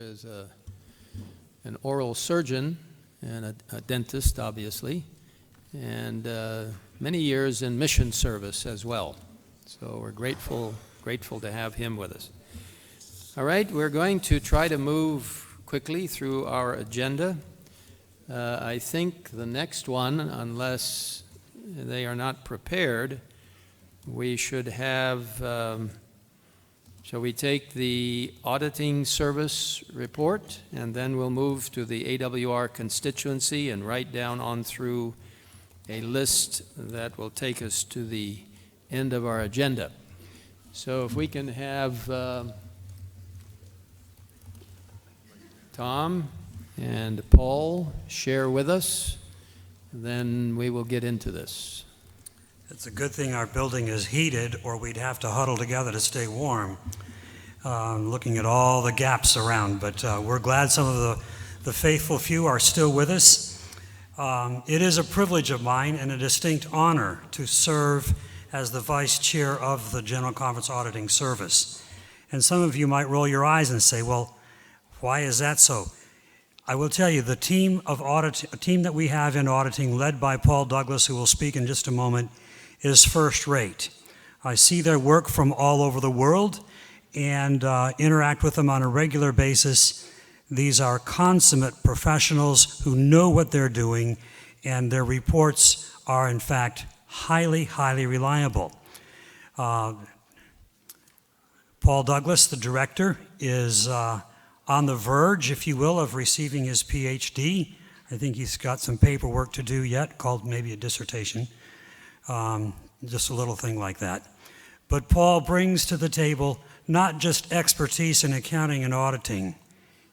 is an oral surgeon and a dentist, obviously, and many years in mission service as well. So we're grateful to have him with us. All right, we're going to try to move quickly through our agenda. I think the next one, unless they are not prepared, we should have, shall we take the auditing service report, and then we'll move to the AWR constituency and write down on through a list that will take us to the end of our agenda. So if we can have Tom and Paul share with us, then we will get into this. It's a good thing our building is heated, or we'd have to huddle together to stay warm, looking at all the gaps around. But we're glad some of the faithful few are still with us. It is a privilege of mine and a distinct honor to serve as the vice chair of the General Conference Auditing Service. And some of you might roll your eyes and say, well, why is that so? I will tell you, the team that we have in auditing, led by Paul Douglas, who will speak in just a moment, is first rate. I see their work from all over the world and interact with them on a regular basis. These are consummate professionals who know what they're doing, and their reports are, in fact, highly, highly reliable. Paul Douglas, the director, is on the verge, if you will, of receiving his PhD. I think he's got some paperwork to do yet, called maybe a dissertation. Just a little thing like that. But Paul brings to the table not just expertise in accounting and auditing.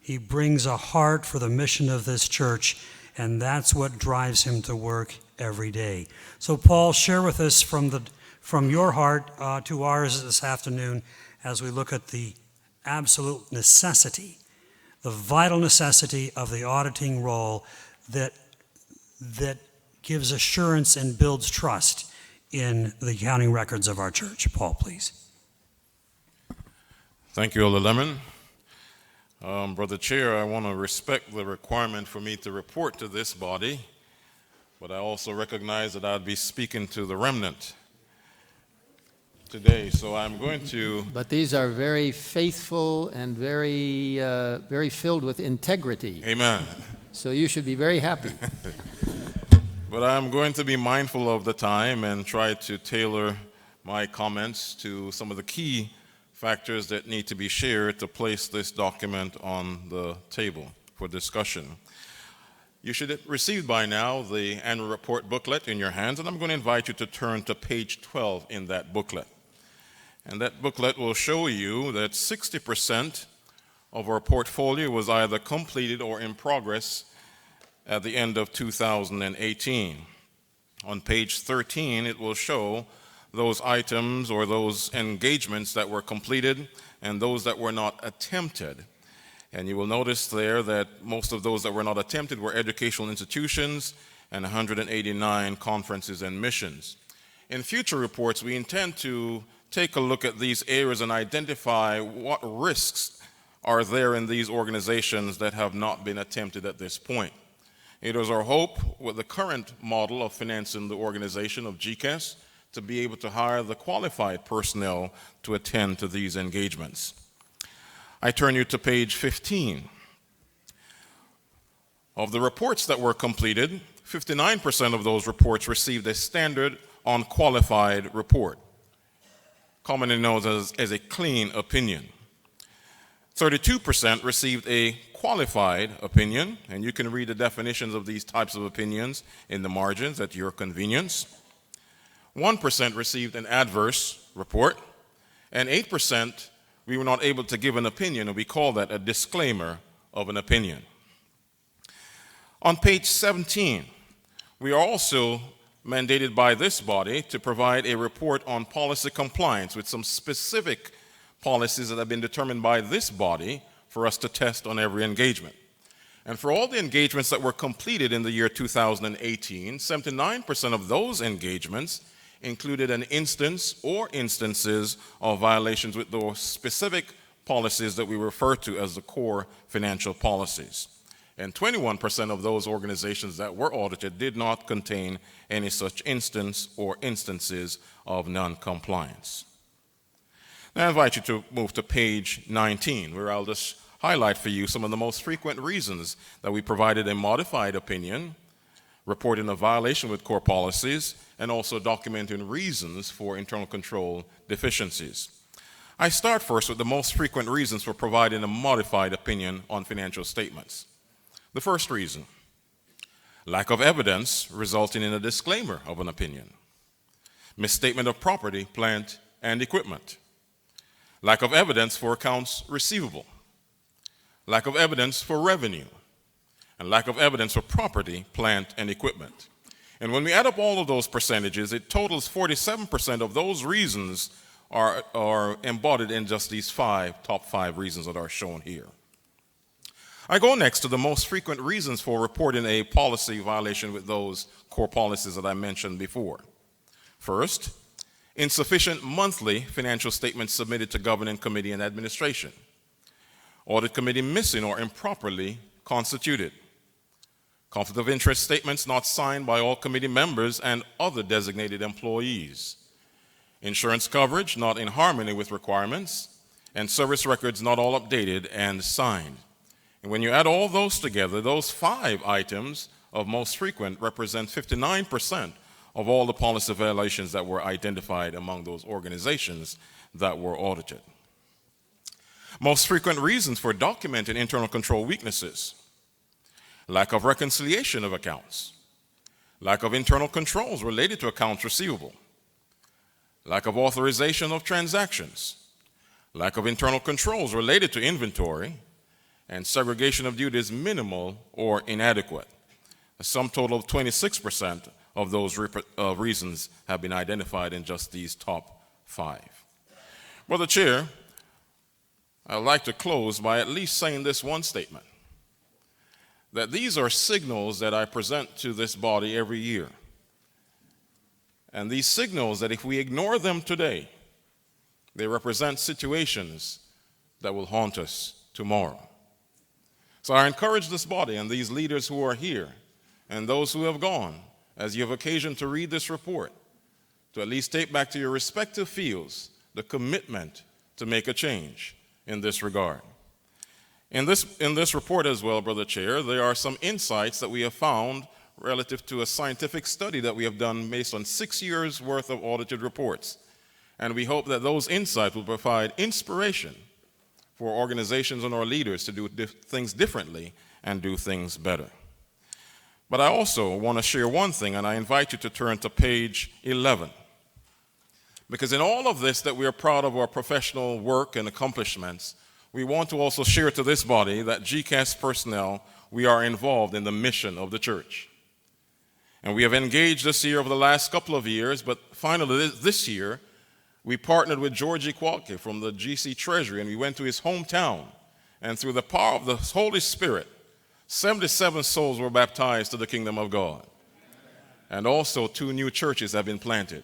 He brings a heart for the mission of this church, and that's what drives him to work every day. So Paul, share with us from your heart to ours this afternoon as we look at the absolute necessity, the vital necessity of the auditing role that gives assurance and builds trust in the accounting records of our church. Paul, please. Thank you, Elder Lemon. Brother Chair, I want to respect the requirement for me to report to this body, but I also recognize that I'd be speaking to the remnant today, so I'm going to... But these are very faithful and very filled with integrity. Amen. So you should be very happy. But I'm going to be mindful of the time and try to tailor my comments to some of the key factors that need to be shared to place this document on the table for discussion. You should have received by now the annual report booklet in your hands, and I'm going to invite you to turn to page 12 in that booklet. And that booklet will show you that 60% of our portfolio was either completed or in progress at the end of 2018. On page 13, it will show those items or those engagements that were completed and those that were not attempted. And you will notice there that most of those that were not attempted were educational institutions and 189 conferences and missions. In future reports, we intend to take a look at these areas and identify what risks are there in these organizations that have not been attempted at this point. It is our hope with the current model of financing the organization of GCAS to be able to hire the qualified personnel to attend to these engagements. I turn you to page 15. Of the reports that were completed, 59% of those reports received a standard unqualified report, commonly known as a clean opinion. 32% received a qualified opinion, and you can read the definitions of these types of opinions in the margins at your convenience. 1% received an adverse report, and 8% we were not able to give an opinion, and we call that a disclaimer of an opinion. On page 17, we are also mandated by this body to provide a report on policy compliance with some specific policies that have been determined by this body for us to test on every engagement. And for all the engagements that were completed in the year 2018, 79% of those engagements included an instance or instances of violations with those specific policies that we refer to as the core financial policies. And 21% of those organizations that were audited did not contain any such instance or instances of non-compliance. Now I invite you to move to page 19, where I'll just highlight for you some of the most frequent reasons that we provided a modified opinion, reporting a violation with core policies, and also documenting reasons for internal control deficiencies. I start first with the most frequent reasons for providing a modified opinion on financial statements. The first reason, lack of evidence resulting in a disclaimer of an opinion. Misstatement of property, plant, and equipment. Lack of evidence for accounts receivable. Lack of evidence for revenue. And lack of evidence for property, plant, and equipment. And when we add up all of those percentages, it totals 47% of those reasons are embodied in just these top five reasons that are shown here. I go next to the most frequent reasons for reporting a policy violation with those core policies that I mentioned before. First, insufficient monthly financial statements submitted to governing committee and administration. Audit committee missing or improperly constituted. Conflict of interest statements not signed by all committee members and other designated employees. Insurance coverage not in harmony with requirements, and service records not all updated and signed. And when you add all those together, those 5 items of most frequent represent 59% of all the policy violations that were identified among those organizations that were audited. Most frequent reasons for documenting internal control weaknesses: lack of reconciliation of accounts, lack of internal controls related to accounts receivable, lack of authorization of transactions, lack of internal controls related to inventory, and segregation of duties minimal or inadequate. A sum total of 26% of those reasons have been identified in just these top 5. Brother Chair, I'd like to close by at least saying this one statement, that these are signals that I present to this body every year. And these signals that if we ignore them today, they represent situations that will haunt us tomorrow. So I encourage this body and these leaders who are here and those who have gone, as you have occasion to read this report, to at least take back to your respective fields the commitment to make a change in this regard. In this report as well, Brother Chair, there are some insights that we have found relative to a scientific study that we have done based on 6 years' worth of audited reports. And we hope that those insights will provide inspiration for organizations and our leaders to do things differently and do things better. But I also want to share one thing, and I invite you to turn to page 11. Because in all of this that we are proud of our professional work and accomplishments, we want to also share to this body that GCAS personnel, we are involved in the mission of the church. And we have engaged this year over the last couple of years, but finally this year, we partnered with George Ikwalke from the GC Treasury, and we went to his hometown. And through the power of the Holy Spirit, 77 souls were baptized to the kingdom of God. And also 2 new churches have been planted.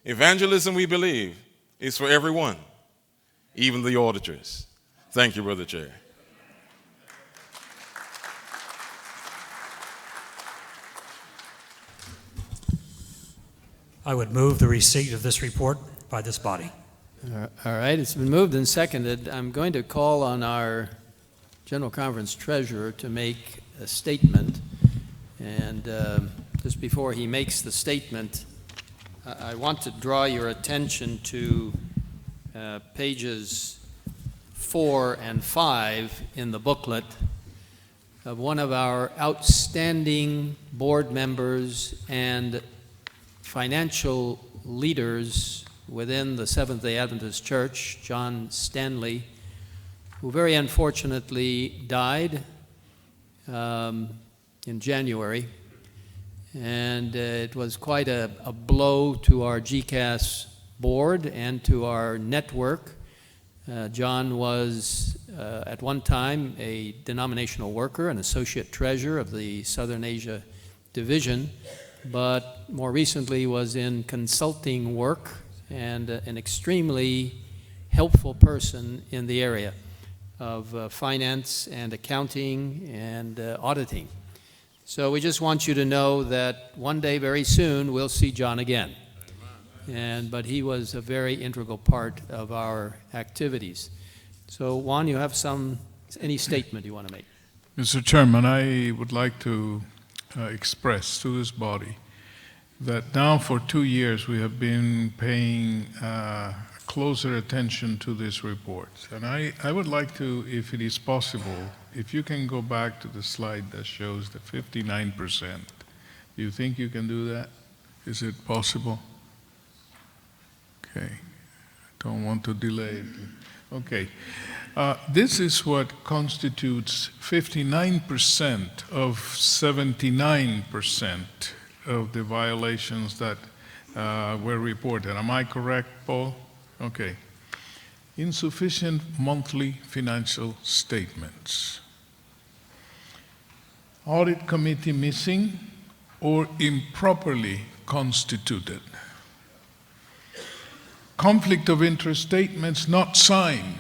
Evangelism, we believe, is for everyone, even the auditors. Thank you, Brother Chair. I would move the receipt of this report by this body. All right, it's been moved and seconded. I'm going to call on our General Conference Treasurer to make a statement. And just before he makes the statement, I want to draw your attention to pages 4 and 5 in the booklet of one of our outstanding board members and financial leaders within the Seventh-day Adventist Church, John Stanley, who very unfortunately died in January. And it was quite a blow to our GCAS board and to our network. John was at one time a denominational worker, an associate treasurer of the Southern Asia Division, but more recently was in consulting work and an extremely helpful person in the area of finance and accounting and auditing. So we just want you to know that one day, very soon, we'll see John again. But he was a very integral part of our activities. So Juan, you have any statement you want to make? Mr. Chairman, I would like to express to this body that now for 2 years we have been paying closer attention to this report. And I would like to, if it is possible, if you can go back to the slide that shows the 59%. Do you think you can do that? Is it possible? Okay. Don't want to delay it. Okay. This is what constitutes 59% of 79% of the violations that were reported. Am I correct, Paul? Okay. Insufficient monthly financial statements. Audit committee missing or improperly constituted. Conflict of interest statements not signed.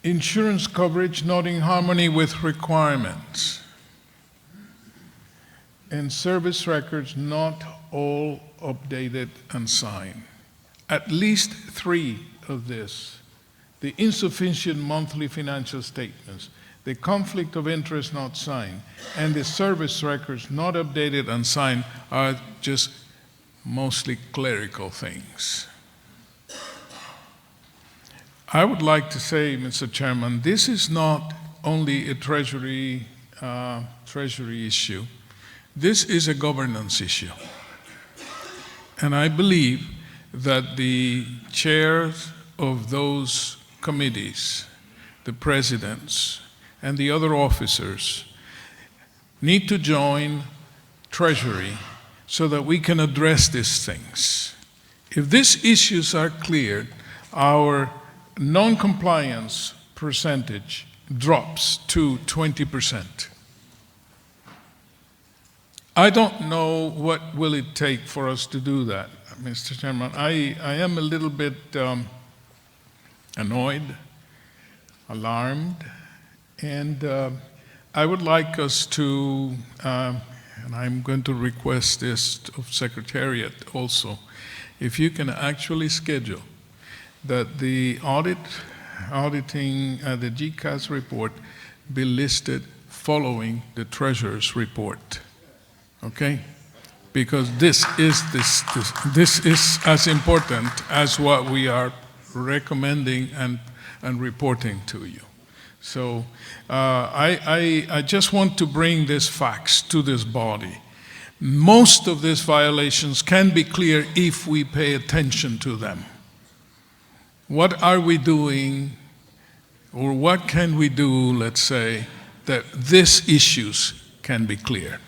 Insurance coverage not in harmony with requirements. And service records not all updated and signed. At least 3 of this, the insufficient monthly financial statements, the conflict of interest not signed, and the service records not updated and signed are just mostly clerical things. I would like to say, Mr. Chairman, this is not only a treasury issue. This is a governance issue. And I believe that the chairs of those committees, the presidents, and the other officers need to join Treasury so that we can address these things. If these issues are cleared, our non-compliance percentage drops to 20%. I don't know what will it take for us to do that, Mr. Chairman. I am a little bit annoyed, alarmed, and I would like us to, and I'm going to request this of Secretariat also, if you can actually schedule that the auditing, the GCAS report be listed following the Treasurer's report. Okay? Because this is as important as what we are recommending and reporting to you. So I just want to bring these facts to this body. Most of these violations can be clear if we pay attention to them. What are we doing, or what can we do, let's say, that these issues can be clear?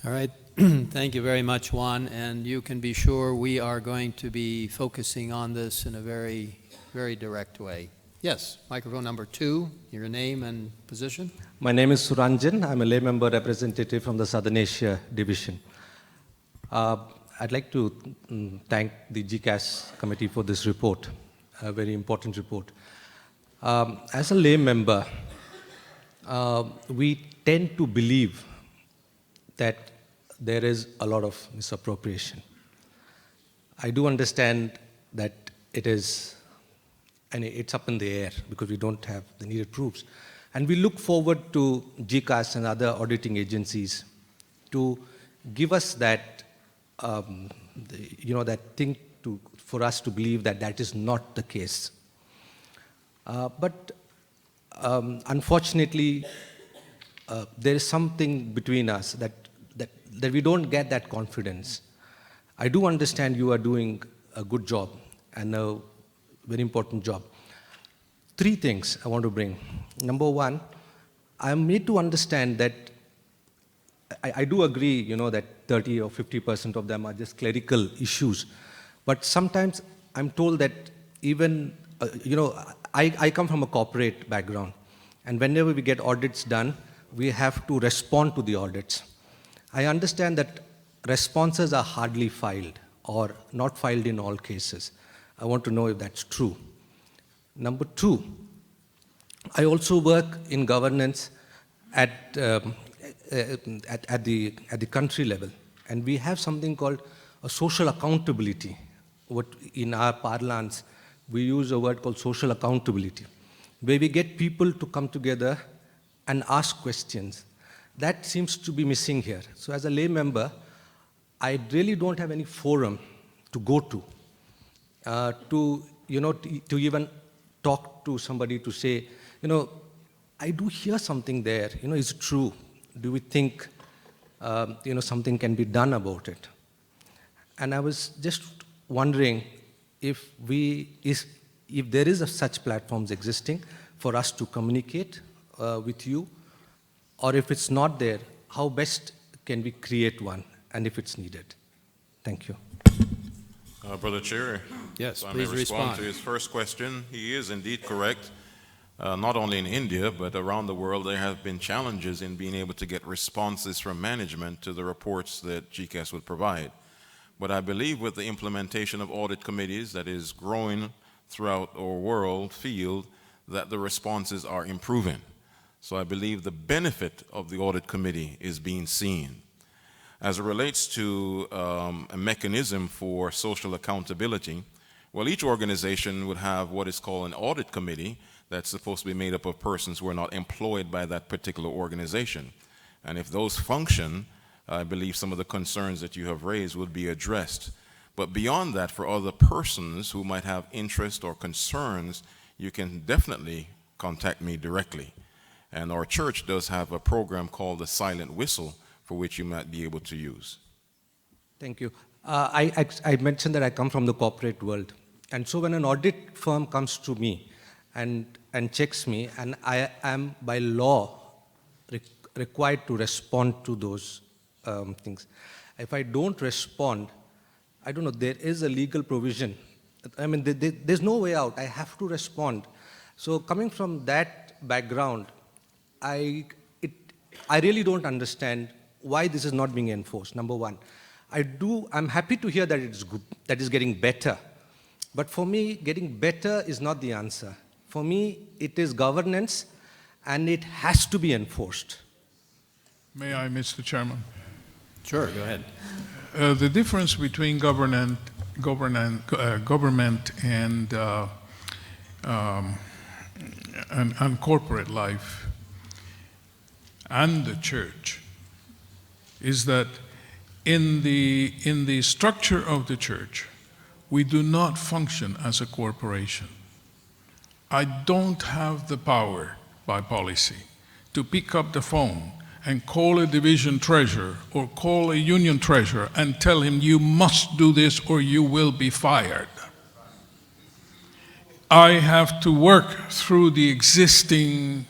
All right. Thank you very much, Juan. And you can be sure we are going to be focusing on this in a very, very direct way. Yes, microphone number 2, your name and position. My name is Suranjan. I'm a lay member representative from the Southern Asia Division. I'd like to thank the GCAS committee for this report, a very important report. As a lay member, we tend to believe that there is a lot of misappropriation. I do understand that it is, and it's up in the air because we don't have the needed proofs. And we look forward to GCAS and other auditing agencies to give us that, that thing for us to believe that that is not the case. But unfortunately, there is something between us that we don't get that confidence. I do understand you are doing a good job and a very important job. 3 things I want to bring. Number 1, I am made to understand that I do agree, that 30 or 50% of them are just clerical issues. But sometimes I'm told that even, I come from a corporate background. And whenever we get audits done, we have to respond to the audits. I understand that responses are hardly filed or not filed in all cases. I want to know if that's true. Number two, I also work in governance at the country level, and we have something called a social accountability. What in our parlance, we use a word called social accountability, where we get people to come together and ask questions. That seems to be missing here. So as a lay member, I really don't have any forum to go to even talk to somebody to say, I do hear something there. Is it true? Do we think, something can be done about it? And I was just wondering if there is such platforms existing for us to communicate with you, or if it's not there, how best can we create one, and if it's needed? Thank you. Brother Chair, Yes, if I may please respond. to his first question. He is indeed correct. Not only in India, but around the world, there have been challenges in being able to get responses from management to the reports that GCAS would provide. But I believe with the implementation of audit committees that is growing throughout our world field, that the responses are improving. So I believe the benefit of the audit committee is being seen. As it relates to a mechanism for social accountability, well, each organization would have what is called an audit committee that's supposed to be made up of persons who are not employed by that particular organization. And if those function, I believe some of the concerns that you have raised would be addressed. But beyond that, for other persons who might have interest or concerns, you can definitely contact me directly. And our church does have a program called the Silent Whistle, for which you might be able to use. Thank you. I mentioned that I come from the corporate world. And so when an audit firm comes to me and checks me, and I am by law required to respond to those things. If I don't respond, I don't know, there is a legal provision. I mean, there's no way out. I have to respond. So coming from that background, I really don't understand why this is not being enforced, number one. I'm happy to hear that it's good, that it's getting better. But for me, getting better is not the answer. For me, it is governance, and it has to be enforced. May I, Mr. Chairman? Sure, go ahead. The difference between government and corporate life and the church is that in the structure of the church, we do not function as a corporation. I don't have the power by policy to pick up the phone and call a division treasurer or call a union treasurer and tell him you must do this or you will be fired. I have to work through the existing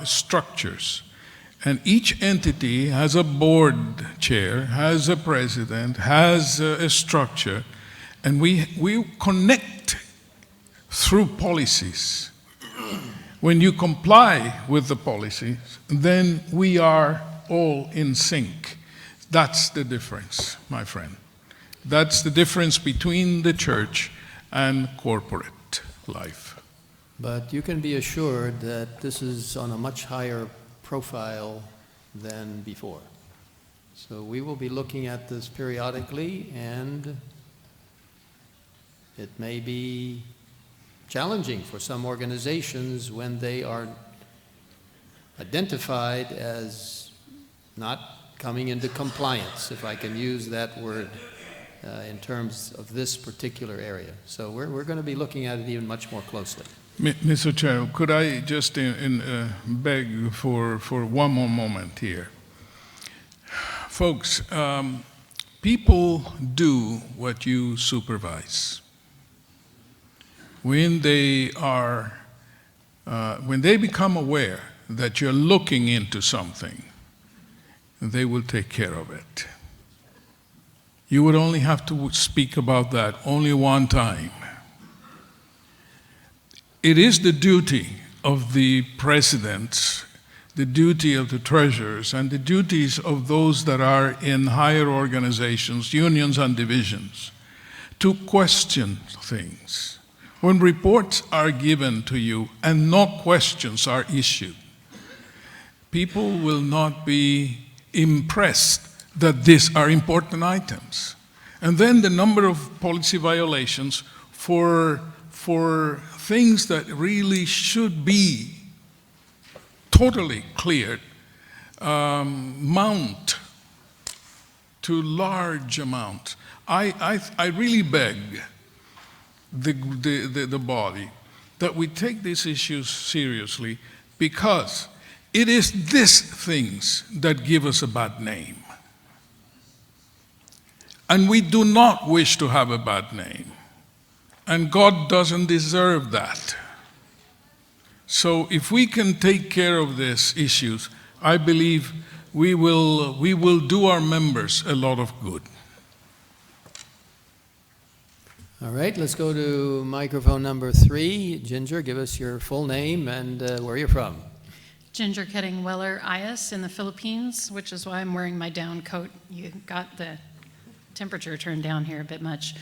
structures. And each entity has a board chair, has a president, has a structure, and we connect through policies. When you comply with the policies, then we are all in sync. That's the difference, my friend. That's the difference between the church and corporate life. But you can be assured that this is on a much higher profile than before. So we will be looking at this periodically, and it may be challenging for some organizations when they are identified as not coming into compliance, if I can use that word, in terms of this particular area. So we're going to be looking at it even much more closely. Mr. Chair, could I just beg for one more moment here? Folks, people do what you supervise. When they become aware that you're looking into something, they will take care of it. You would only have to speak about that only one time. It is the duty of the presidents the duty of the treasurers and the duties of those that are in higher organizations, unions and divisions, to question things. When reports are given to you and no questions are issued, people will not be impressed that these are important items. And then the number of policy violations for things that really should be totally cleared mount to large amounts. I really beg the body that we take these issues seriously, because it is these things that give us a bad name. And we do not wish to have a bad name. And God doesn't deserve that. So if we can take care of these issues, I believe we will do our members a lot of good. All right, let's go to microphone number 3. Ginger, give us your full name and where you're from. Ginger Ketting Weller Ayas in the Philippines, which is why I'm wearing my down coat. You got the temperature turned down here a bit much.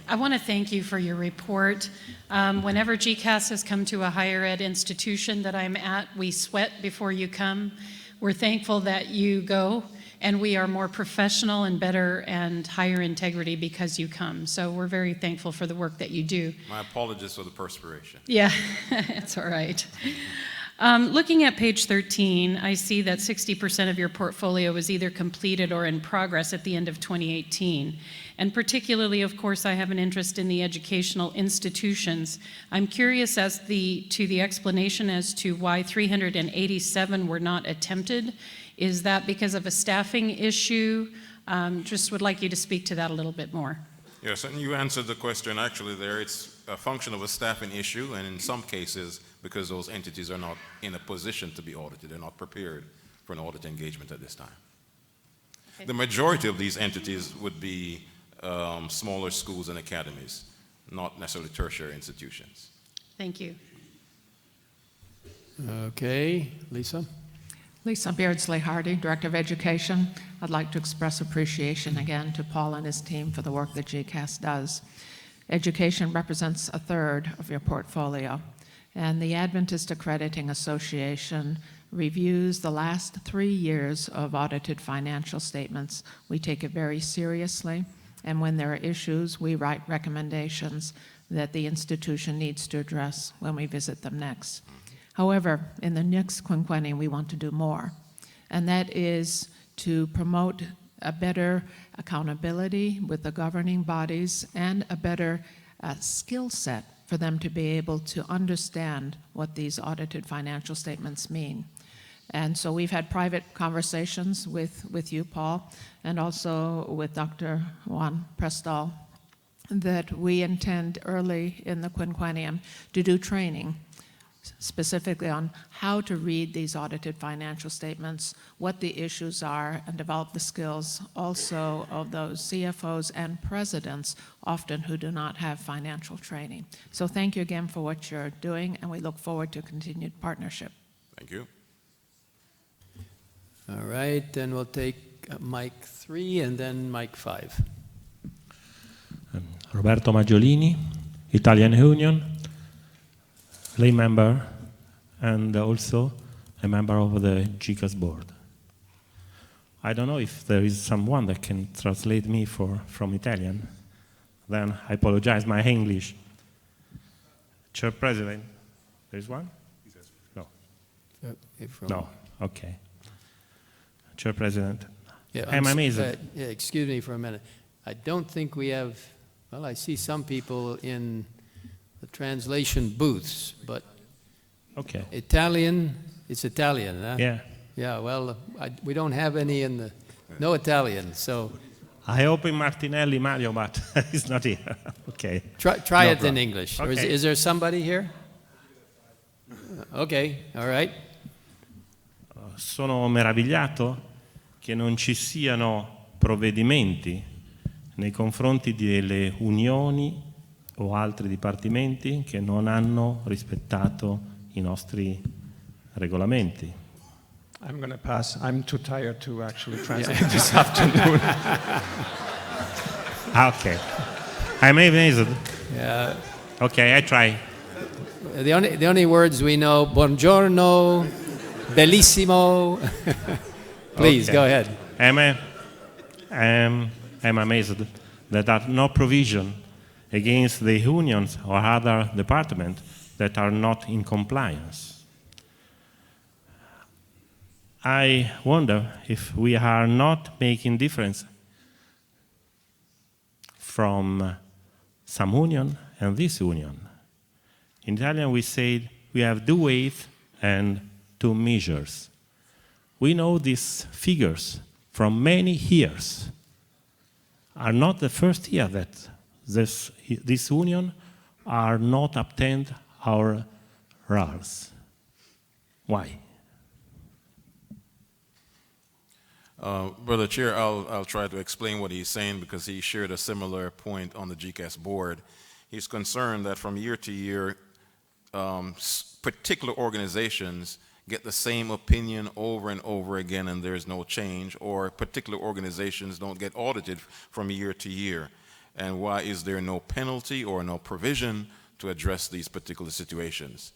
I want to thank you for your report. Whenever GCAS has come to a higher ed institution that I'm at, we sweat before you come. We're thankful that you go, and we are more professional and better and higher integrity because you come. So we're very thankful for the work that you do. My apologies for the perspiration. Yeah, it's all right. Looking at page 13, I see that 60% of your portfolio was either completed or in progress at the end of 2018. And particularly, of course, I have an interest in the educational institutions. I'm curious as to the explanation as to why 387 were not attempted. Is that because of a staffing issue? Just would like you to speak to that a little bit more. Yes, and you answered the question actually there. It's a function of a staffing issue, and in some cases, because those entities are not in a position to be audited, they're not prepared for an audit engagement at this time. Okay. The majority of these entities would be smaller schools and academies, not necessarily tertiary institutions. Thank you. Okay, Lisa. Lisa Beardsley-Hardy, Director of Education. I'd like to express appreciation again to Paul and his team for the work that GCAS does. Education represents a third of your portfolio, and the Adventist Accrediting Association reviews the last 3 years of audited financial statements. We take it very seriously, and when there are issues, we write recommendations that the institution needs to address when we visit them next. However, in the next quinquennium, we want to do more, and that is to promote a better accountability with the governing bodies and a better skill set for them to be able to understand what these audited financial statements mean. And so we've had private conversations with you, Paul, and also with Dr. Juan Prestol, that we intend early in the quinquennium to do training specifically on how to read these audited financial statements, what the issues are, and develop the skills also of those CFOs and presidents, often who do not have financial training. So thank you again for what you're doing, and we look forward to continued partnership. Thank you. All right, then we'll take mic 3 and then mic 5. Roberto Maggiolini, Italian Union, lay member, and also a member of the GCAS board. I don't know if there is someone that can translate me from Italian. Then I apologize, my English. Chair President, there is one? No. No, okay. Chair President, I'm amazed. Excuse me for a minute. I don't think we have, well, I see some people in the translation booths, but okay. Italian, it's Italian, huh? Yeah. Yeah, well, we don't have any in the, no Italian, so. I hope in Martinelli, Mario, but he's not here. Okay. Try it in English. Okay. Or is there somebody here? Okay, all right. Sono meravigliato che non ci siano provvedimenti nei confronti delle unioni o altri dipartimenti che non hanno rispettato i nostri regolamenti. I'm going to pass. I'm too tired to actually translate this afternoon. Okay. I'm amazed. Yeah. Okay, I try. The only words we know, buongiorno, bellissimo. Please, Okay. go ahead. I'm amazed that there are no provision against the unions or other departments that are not in compliance. I wonder if we are not making difference from some union and this union. In Italian we say we have two weights and two measures. We know these figures from many years. Are not the first year that this union are not obtained our RALs. Why? Brother Chair, I'll try to explain what he's saying because he shared a similar point on the GCAS board. He's concerned that from year to year, particular organizations get the same opinion over and over again and there's no change, or particular organizations don't get audited from year to year. And why is there no penalty or no provision to address these particular situations?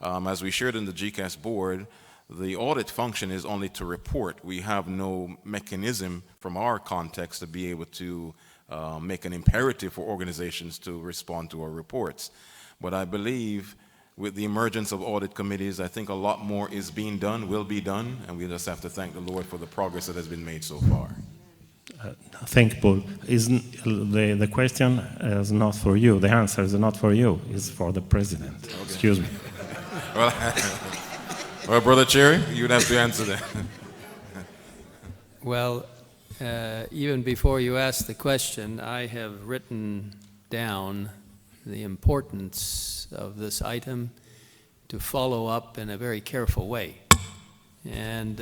As we shared in the GCAS board, the audit function is only to report. We have no mechanism from our context to be able to make an imperative for organizations to respond to our reports. But I believe with the emergence of audit committees, I think a lot more is being done, will be done, and we just have to thank the Lord for the progress that has been made so far. Thank you, Paul. The question is not for you. The answer is not for you. It's for the president. Okay. Excuse me. Well, Brother Cherry, you'd have to answer that. Well, even before you ask the question, I have written down the importance of this item to follow up in a very careful way. And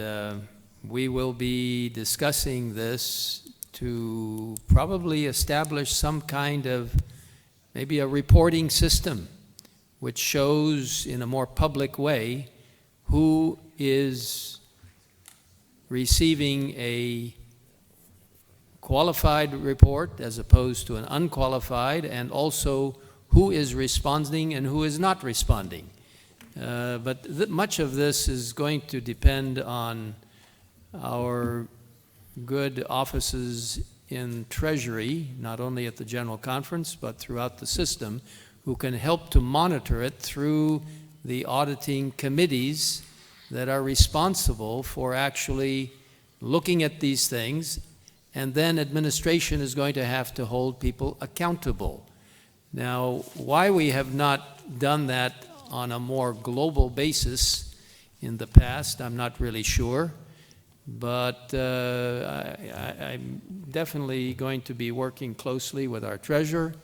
we will be discussing this to probably establish some kind of maybe a reporting system which shows in a more public way who is receiving a qualified report as opposed to an unqualified, and also who is responding and who is not responding. But much of this is going to depend on our good offices in Treasury, not only at the General Conference, but throughout the system, who can help to monitor it through the auditing committees that are responsible for actually looking at these things, and then administration is going to have to hold people accountable. Now, why we have not done that on a more global basis in the past, I'm not really sure, but I'm definitely going to be working closely with our treasurer.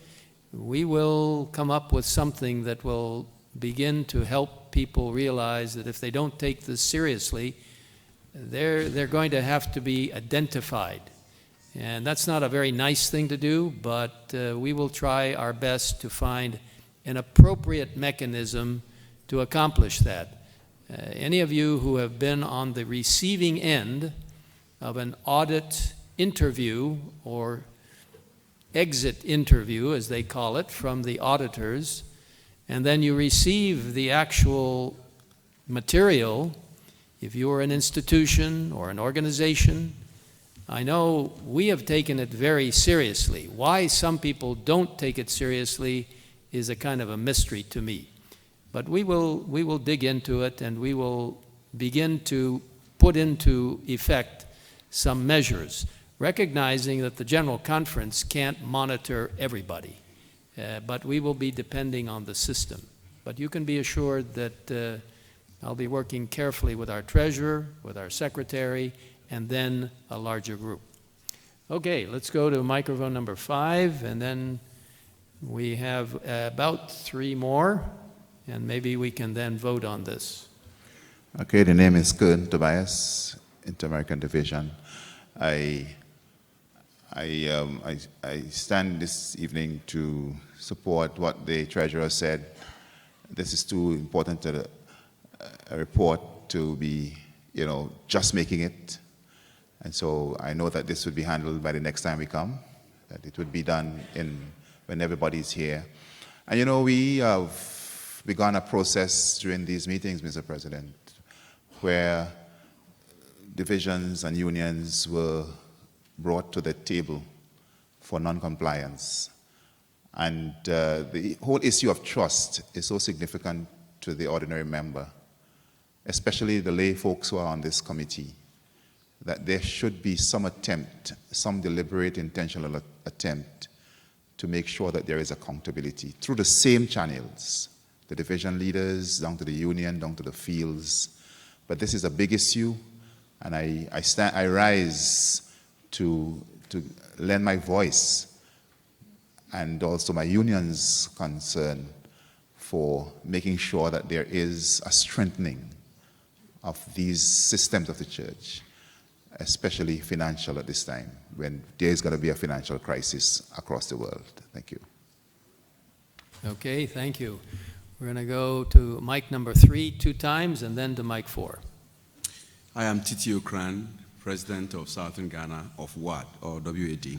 We will come up with something that will begin to help people realize that if they don't take this seriously, they're going to have to be identified. And that's not a very nice thing to do, but we will try our best to find an appropriate mechanism to accomplish that. Any of you who have been on the receiving end of an audit interview or exit interview, as they call it, from the auditors, and then you receive the actual material, if you're an institution or an organization, I know we have taken it very seriously. Why some people don't take it seriously is a kind of a mystery to me. But we will dig into it, and we will begin to put into effect some measures, recognizing that the General Conference can't monitor everybody, but we will be depending on the system. But you can be assured that I'll be working carefully with our treasurer, with our secretary, and then a larger group. Okay, let's go to microphone number 5, and then we have about 3 more, and maybe we can then vote on this. Okay, the name is Kern Tobias, Inter-American Division. I stand this evening to support what the treasurer said. This is too important to a report to be just making it. And so I know that this would be handled by the next time we come, that it would be done when everybody's here. And we have begun a process during these meetings, Mr. President, where divisions and unions were brought to the table for non-compliance. And the whole issue of trust is so significant to the ordinary member, especially the lay folks who are on this committee, that there should be some attempt, some deliberate, intentional attempt to make sure that there is accountability through the same channels, the division leaders, down to the union, down to the fields. But this is a big issue, and I rise to lend my voice and also my union's concern for making sure that there is a strengthening of these systems of the church, especially financial at this time, when there is going to be a financial crisis across the world. Thank you. Okay, thank you. We're going to go to mic number 3 2 times, and then to mic 4. I am Titi Okran, President of Southern Ghana of WAD, or WAD.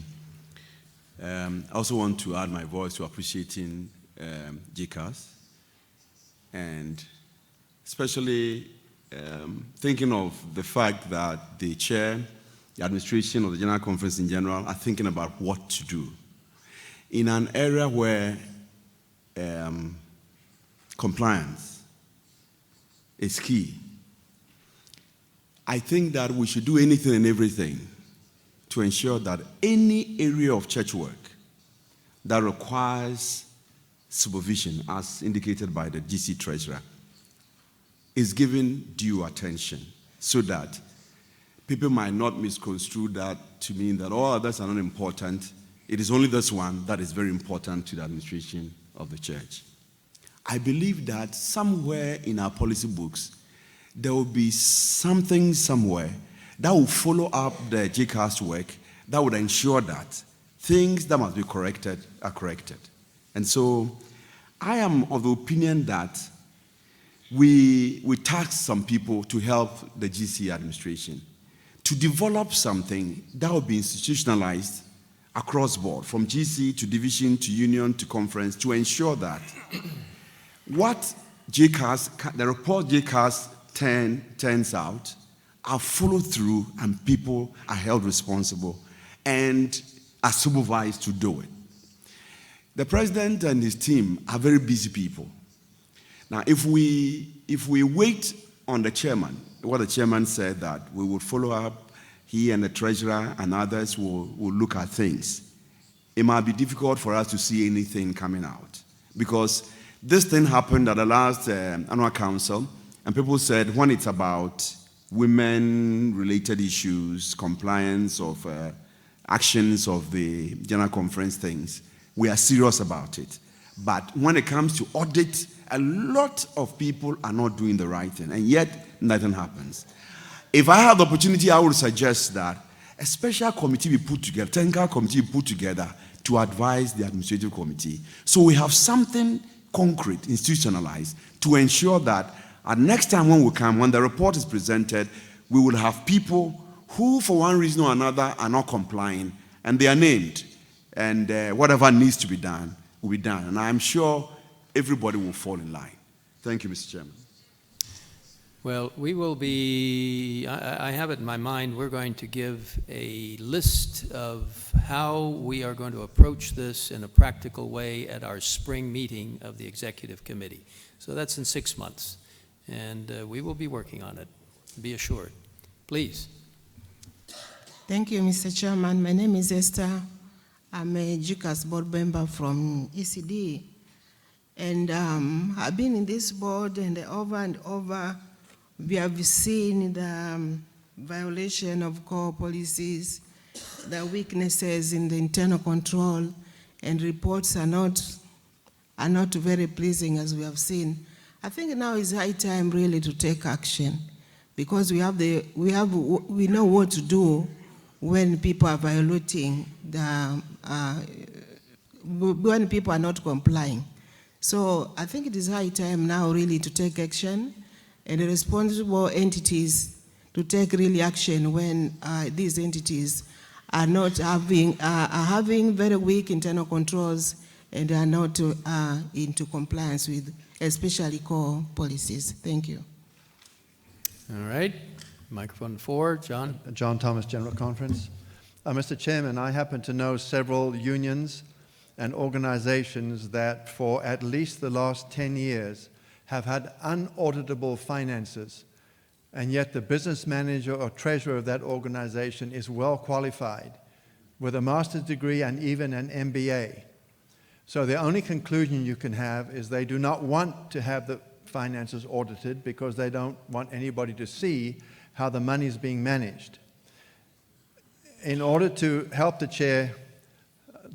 I also want to add my voice to appreciating GCAS, and especially thinking of the fact that the chair, the administration, or the General Conference in general are thinking about what to do. In an area where compliance is key, I think that we should do anything and everything to ensure that any area of church work that requires supervision, as indicated by the GC Treasurer, is given due attention, so that people might not misconstrue that to mean that all others are not important. It is only this one that is very important to the administration of the church. I believe that somewhere in our policy books, there will be something somewhere that will follow up the GCAS work that would ensure that things that must be corrected are corrected. And so I am of the opinion that we task some people to help the GC administration to develop something that will be institutionalized across board, from GC to division to union to conference, to ensure that what GCAS, the report GCAS turns out, are followed through and people are held responsible and are supervised to do it. The president and his team are very busy people. Now, if we wait on the chairman, what the chairman said, that we will follow up, he and the treasurer and others will look at things, it might be difficult for us to see anything coming out. Because this thing happened at the last annual council, and people said when it's about women-related issues, compliance of actions of the General Conference things, we are serious about it. But when it comes to audit, a lot of people are not doing the right thing, and yet nothing happens. If I have the opportunity, I would suggest that a special committee be put together, technical committee be put together to advise the administrative committee. So we have something concrete, institutionalized, to ensure that next time when we come, when the report is presented, we will have people who, for one reason or another, are not complying, and they are named, and whatever needs to be done will be done. And I'm sure everybody will fall in line. Thank you, Mr. Chairman. Well, we will be, I have it in my mind, we're going to give a list of how we are going to approach this in a practical way at our spring meeting of the Executive Committee. So that's in 6 months, and we will be working on it, be assured. Please. Thank you, Mr. Chairman. My name is Esther. I'm a GCAS board member from ECD, and I've been in this board, and over, we have seen the violation of core policies, the weaknesses in the internal control, and reports are not very pleasing, as we have seen. I think now is high time really to take action, because we know what to do when people are violating when people are not complying. So I think it is high time now really to take action, and the responsible entities to take real action when these entities are not having, are having very weak internal controls and are not into compliance with especially core policies. Thank you. All right. Microphone 4, John. John Thomas, General Conference. Mr. Chairman, I happen to know several unions and organizations that for at least the last 10 years have had unauditable finances, and yet the business manager or treasurer of that organization is well qualified with a master's degree and even an MBA. So the only conclusion you can have is they do not want to have the finances audited because they don't want anybody to see how the money is being managed. In order to help the chair,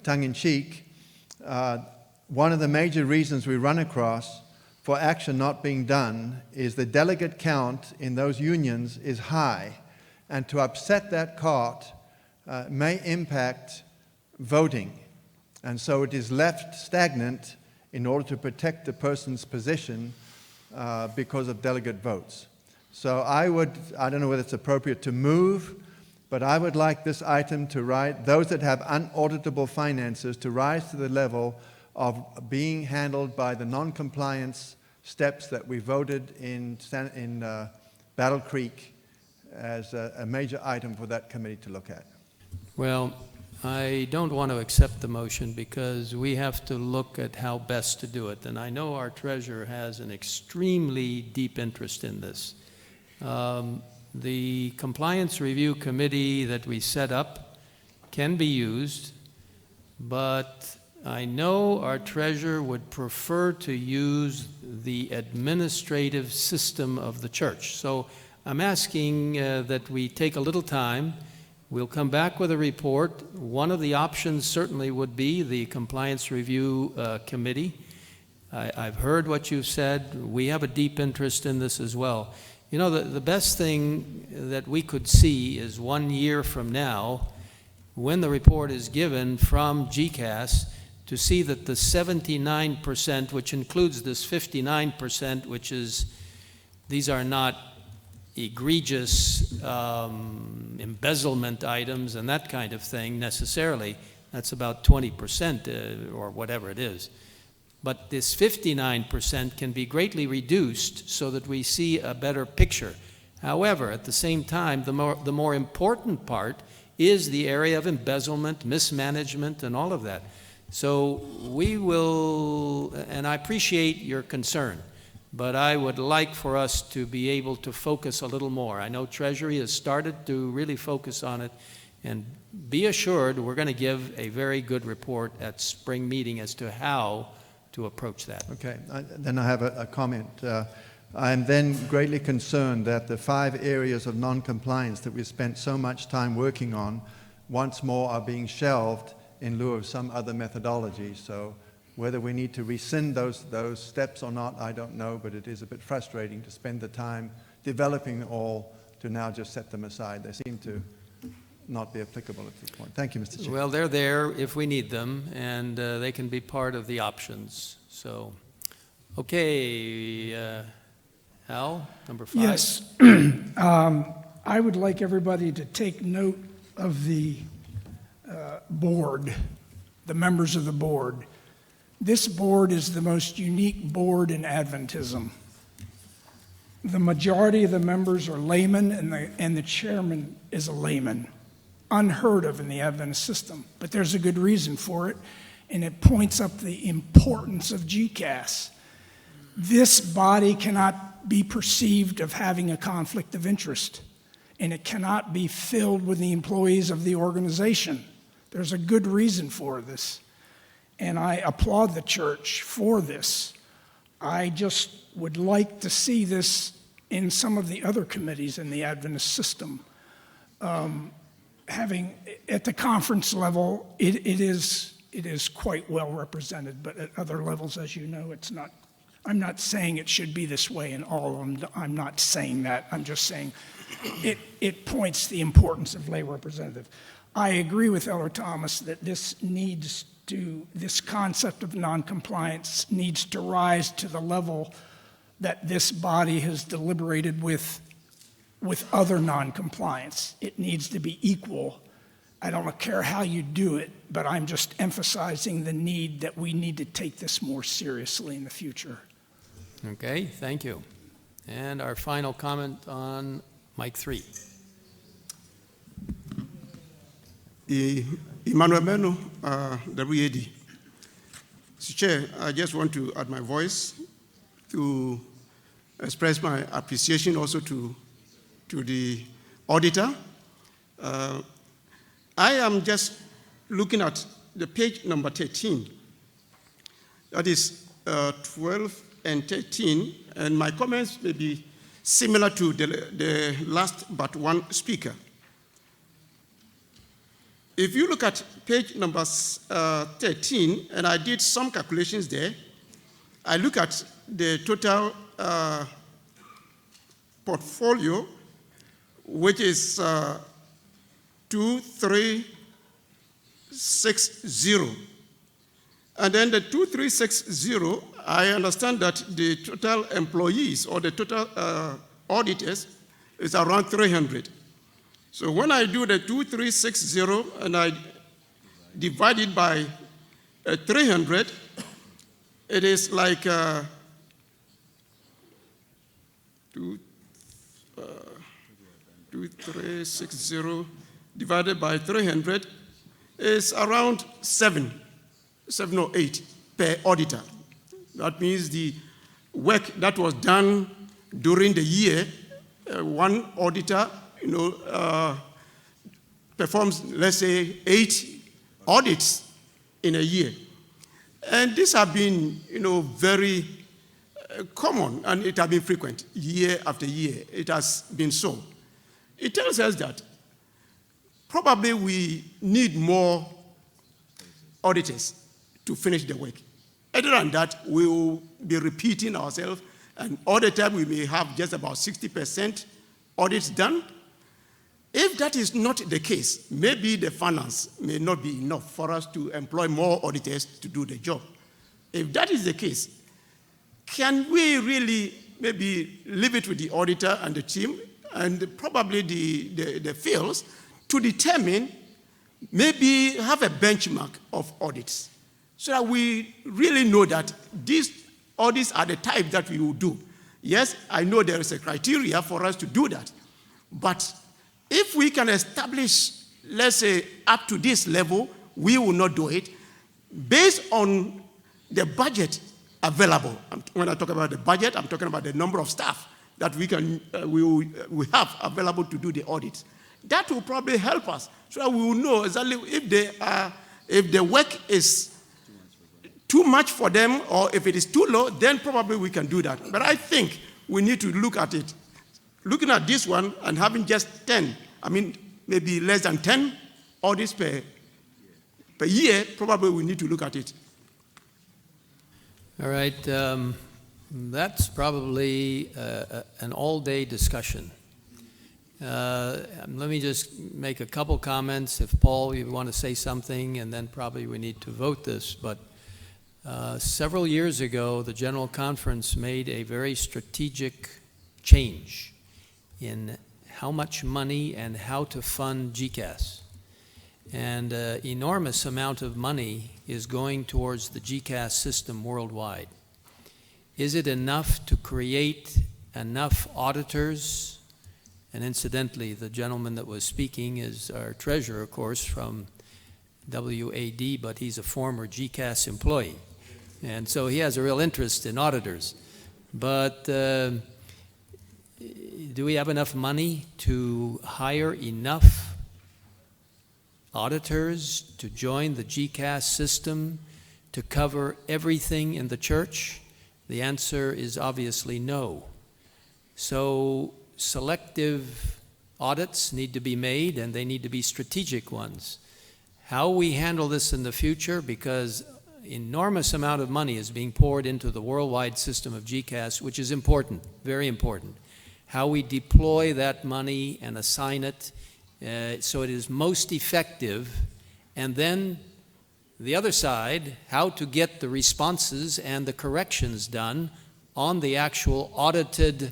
tongue-in-cheek, one of the major reasons we run across for action not being done is the delegate count in those unions is high, and to upset that cart may impact voting. And so it is left stagnant in order to protect the person's position because of delegate votes. So I don't know whether it's appropriate to move, but I would like this item to rise, those that have unauditable finances to rise to the level of being handled by the non-compliance steps that we voted in Battle Creek as a major item for that committee to look at. Well, I don't want to accept the motion because we have to look at how best to do it. And I know our treasurer has an extremely deep interest in this. The Compliance Review Committee that we set up can be used, but I know our treasurer would prefer to use the administrative system of the church. So I'm asking that we take a little time. We'll come back with a report. One of the options certainly would be the Compliance Review Committee. I've heard what you've said. We have a deep interest in this as well. You know, the best thing that we could see is 1 year from now, when the report is given from GCAS, to see that the 79%, which includes this 59%, which is, these are not egregious embezzlement items and that kind of thing necessarily. That's about 20% or whatever it is. But this 59% can be greatly reduced so that we see a better picture. However, at the same time, the more important part is the area of embezzlement, mismanagement, and all of that. So we will, and I appreciate your concern, but I would like for us to be able to focus a little more. I know Treasury has started to really focus on it, and be assured we're going to give a very good report at spring meeting as to how to approach that. Okay, then I have a comment. I am then greatly concerned that the 5 areas of non-compliance that we spent so much time working on once more are being shelved in lieu of some other methodology. So whether we need to rescind those steps or not, I don't know, but it is a bit frustrating to spend the time developing all to now just set them aside. They seem to not be applicable at this point. Thank you, Mr. Chair. Well, they're there if we need them, and they can be part of the options. So, okay, Al, number 5. Yes. I would like everybody to take note of the board, the members of the board. This board is the most unique board in Adventism. The majority of the members are laymen, and the chairman is a layman. Unheard of in the Adventist system, but there's a good reason for it, and it points up the importance of GCAS. This body cannot be perceived of having a conflict of interest, and it cannot be filled with the employees of the organization. There's a good reason for this, and I applaud the church for this. I just would like to see this in some of the other committees in the Adventist system. Having at the conference level, it is quite well represented, but at other levels, as you know, it's not. I'm not saying it should be this way in all of them. I'm not saying that. I'm just saying it points the importance of lay representative. I agree with Elder Thomas that this concept of noncompliance needs to rise to the level that this body has deliberated with with other non-compliance. It needs to be equal. I don't care how you do it, but I'm just emphasizing the need that we need to take this more seriously in the future. Okay, thank you. And our final comment on mic 3. Emmanuel Meno, WAD. Mr. Chair, I just want to add my voice to express my appreciation also to the auditor. I am just looking at the page number 13. That is 12 and 13, and my comments may be similar to the last but one speaker. If you look at page number 13, and I did some calculations there, I look at the total portfolio, which is 2360. And then the 2360, I understand that the total employees or the total auditors is around 300. So when I do the 2360 and I divide it by 300, it is like 2360 divided by 300 is around 7 or 8 per auditor. That means the work that was done during the year, one auditor, performs, let's say, 8 audits in a year. And these have been, very common, and it has been frequent year after year. It has been so. It tells us that probably we need more auditors to finish the work. Other than that, we will be repeating ourselves, and all the time we may have just about 60% audits done. If that is not the case, maybe the finance may not be enough for us to employ more auditors to do the job. If that is the case, can we really maybe leave it with the auditor and the team and probably the fields to determine, maybe have a benchmark of audits so that we really know that these audits are the type that we will do. Yes, I know there is a criteria for us to do that, but if we can establish, let's say, up to this level, we will not do it based on the budget available. When I talk about the budget, I'm talking about the number of staff that we have available to do the audits. That will probably help us so that we will know exactly if the work is too much for them or if it is too low, then probably we can do that. But I think we need to look at it. Looking at this one and having just 10, maybe less than 10 audits per year, probably we need to look at it. All right, that's probably an all-day discussion. Let me just make a couple comments. If Paul, you want to say something, and then probably we need to vote this. But several years ago, the General Conference made a very strategic change in how much money and how to fund GCAS. And an enormous amount of money is going towards the GCAS system worldwide. Is it enough to create enough auditors? And incidentally, the gentleman that was speaking is our treasurer, of course, from WAD, but he's a former GCAS employee. And so he has a real interest in auditors. But do we have enough money to hire enough auditors to join the GCAS system to cover everything in the church? The answer is obviously no. So selective audits need to be made, and they need to be strategic ones. How we handle this in the future, because enormous amount of money is being poured into the worldwide system of GCAS, which is important, very important. How we deploy that money and assign it so it is most effective, and then the other side, how to get the responses and the corrections done on the actual audited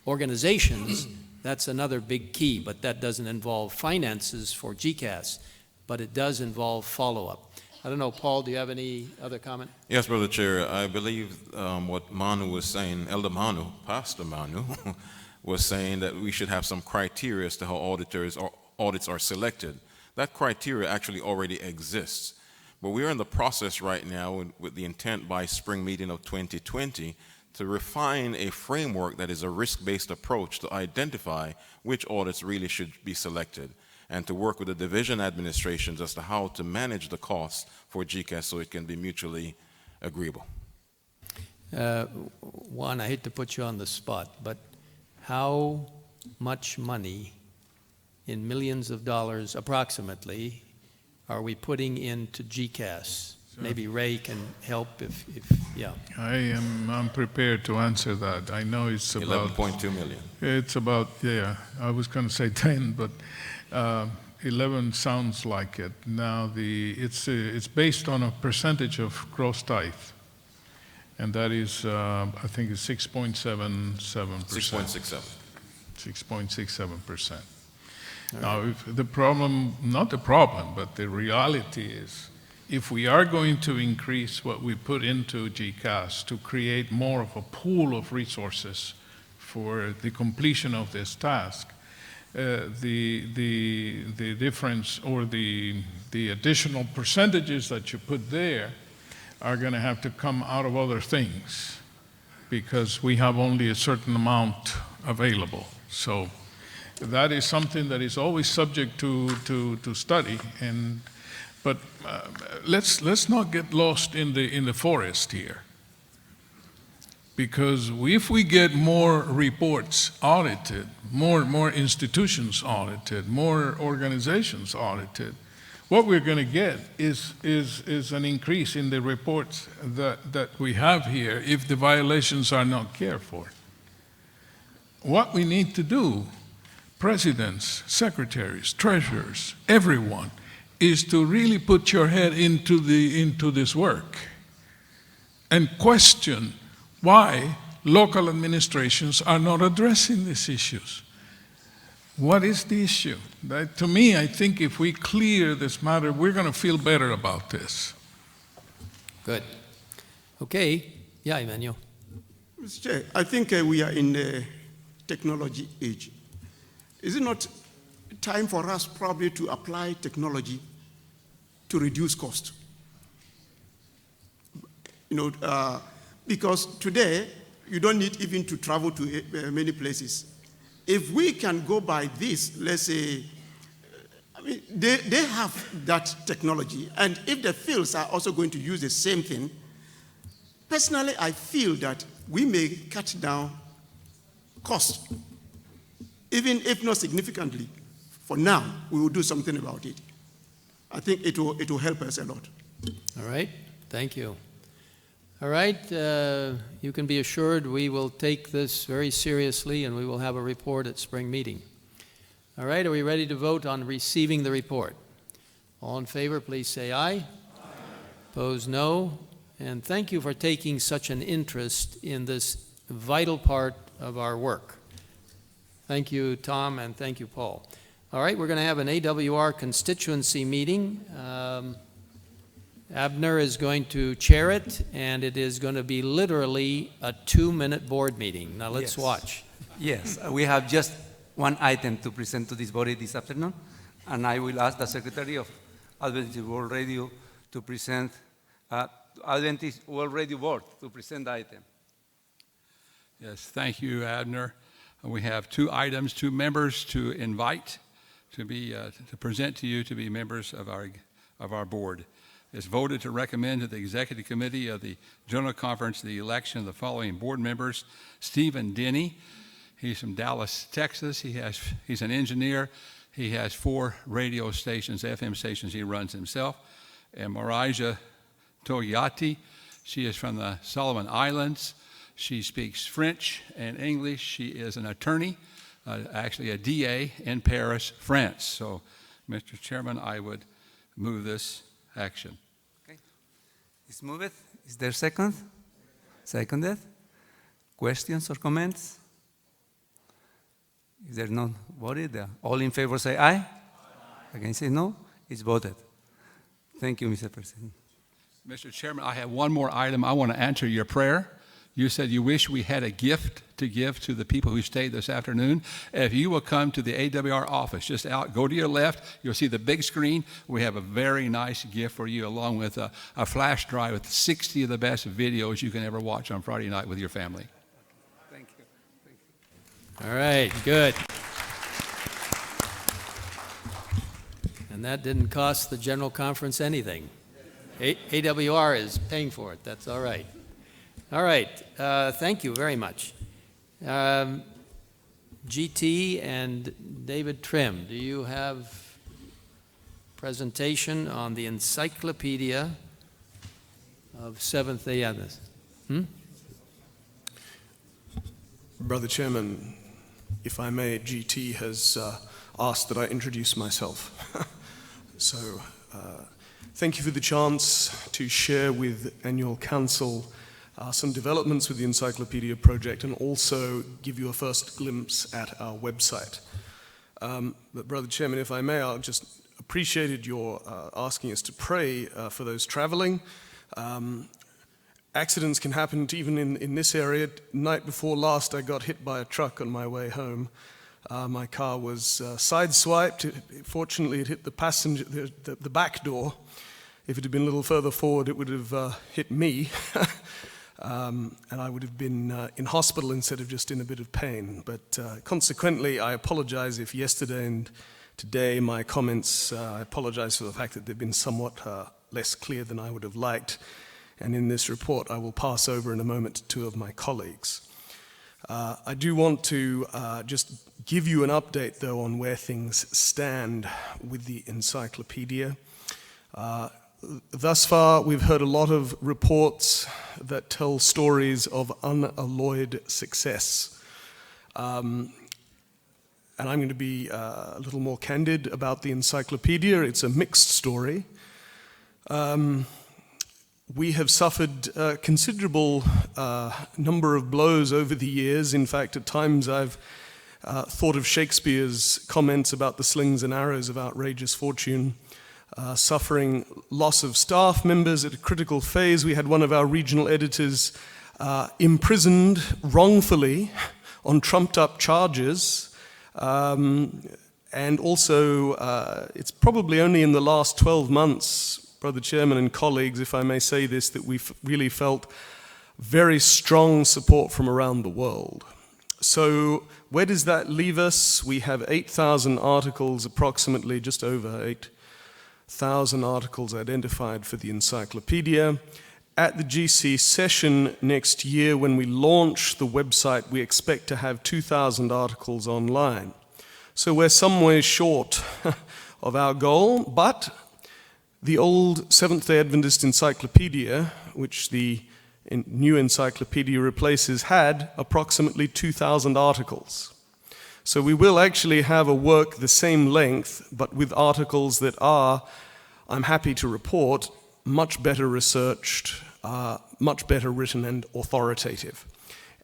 organizations That's another big key, but that doesn't involve finances for GCAS, but it does involve follow-up. I don't know, Paul, do you have any other comment? Yes, Brother Chair. I believe what Manu was saying, Elder Manu, Pastor Manu, was saying that we should have some criteria as to how audits are selected. That criteria actually already exists. But we are in the process right now with the intent by spring meeting of 2020 to refine a framework that is a risk-based approach to identify which audits really should be selected, and to work with the division administrations as to how to manage the costs for GCAS so it can be mutually agreeable. Juan, I hate to put you on the spot, but how much money in millions of dollars approximately are we putting into GCAS? Maybe Ray can help if yeah. I'm prepared to answer that. I know it's about 11.2 million. It's about, yeah, I was going to say 10, but 11 sounds like it. Now it's based on a percentage of gross tithe, and that is I think it's 6.77%. 6.67. 6.67%. Now, if the problem, not the problem, but the reality is, if we are going to increase what we put into GCAS to create more of a pool of resources for the completion of this task, the difference or the additional percentages that you put there are going to have to come out of other things because we have only a certain amount available. So that is something that is always subject to study. But let's not get lost in the forest here, because if we get more reports audited, more institutions audited, more organizations audited, what we're going to get is an increase in the reports that we have here if the violations are not cared for. What we need to do, presidents, secretaries, treasurers, everyone, is to really put your head into this work and question why local administrations are not addressing these issues. What is the issue? To me, I think if we clear this matter, we're going to feel better about this. Good. Okay. Yeah, Emmanuel. Mr. Chair, I think we are in the technology age. Is it not time for us probably to apply technology to reduce cost? Because today, you don't need even to travel to many places. If we can go by this, let's say, they have that technology, and if the fields are also going to use the same thing, personally, I feel that we may cut down cost, even if not significantly. For now, we will do something about it. I think it will help us a lot. All right, thank you. All right, you can be assured we will take this very seriously and we will have a report at spring meeting. All right, are we ready to vote on receiving the report? All in favor, please say aye. Aye. Opposed, no. And thank you for taking such an interest in this vital part of our work. Thank you, Tom, and thank you, Paul. All right, we're going to have an AWR constituency meeting. Abner is going to chair it, and it is going to be literally a 2-minute board meeting. Now let's watch. Yes, we have just one item to present to this body this afternoon, and I will ask the Secretary of Adventist World Radio to present, Adventist World Radio Board to present the item. Yes, thank you, Abner. We have 2 items, 2 members to invite to present to you to be members of our board. It's voted to recommend to the Executive Committee of the General Conference the election of the following board members: Stephen Denny. He's from Dallas, Texas. He's an engineer. He has 4 radio stations, FM stations he runs himself. And Marija Toyati, she is from the Solomon Islands. She speaks French and English. She is an attorney, actually a DA in Paris, France. So, Mr. Chairman, I would move this action. Okay. Is moved. Is there second? Seconded. Questions or comments? Is there none voted? All in favor say aye. Against say no. It's voted. Thank you, Mr. President. Mr. Chairman, I have one more item. I want to answer your prayer. You said you wish we had a gift to give to the people who stayed this afternoon. If you will come to the AWR office, just out, go to your left, you'll see the big screen. We have a very nice gift for you, along with a flash drive with 60 of the best videos you can ever watch on Friday night with your family. Thank you. Thank you. All right, good. And that didn't cost the General Conference anything. AWR is paying for it. That's all right. All right. Thank you very much. GT and David Trim, do you have presentation on the Encyclopedia of Seventh-day Adventists? Brother Chairman, if I may, GT has asked that I introduce myself. So, thank you for the chance to share with Annual Council some developments with the Encyclopedia project and also give you a first glimpse at our website. But Brother Chairman, if I may, I just appreciated your asking us to pray for those traveling. Accidents can happen even in this area. Night before last, I got hit by a truck on my way home. My car was sideswiped. Fortunately, it hit the passenger, the back door. If it had been a little further forward, it would have hit me. And I would have been in hospital instead of just in a bit of pain. But consequently, I apologize if yesterday and today my comments, I apologize for the fact that they've been somewhat less clear than I would have liked. And in this report, I will pass over in a moment to two of my colleagues. I do want to just give you an update, though, on where things stand with the Encyclopedia. Thus far, we've heard a lot of reports that tell stories of unalloyed success. And I'm going to be a little more candid about the Encyclopedia. It's a mixed story. We have suffered a considerable number of blows over the years. In fact, at times I've thought of Shakespeare's comments about the slings and arrows of outrageous fortune. Suffering loss of staff members at a critical phase. We had one of our regional editors imprisoned wrongfully on trumped-up charges. And also, it's probably only in the last 12 months, Brother Chairman and colleagues, if I may say this, that we've really felt very strong support from around the world. So where does that leave us? We have 8,000 articles, approximately just over 8,000 articles identified for the Encyclopedia. At the GC session next year, when we launch the website, we expect to have 2,000 articles online. So we're some way short of our goal, but the old Seventh-day Adventist Encyclopedia, which the new encyclopedia replaces, had approximately 2,000 articles. So we will actually have a work the same length, but with articles that are, I'm happy to report, much better researched, much better written and authoritative.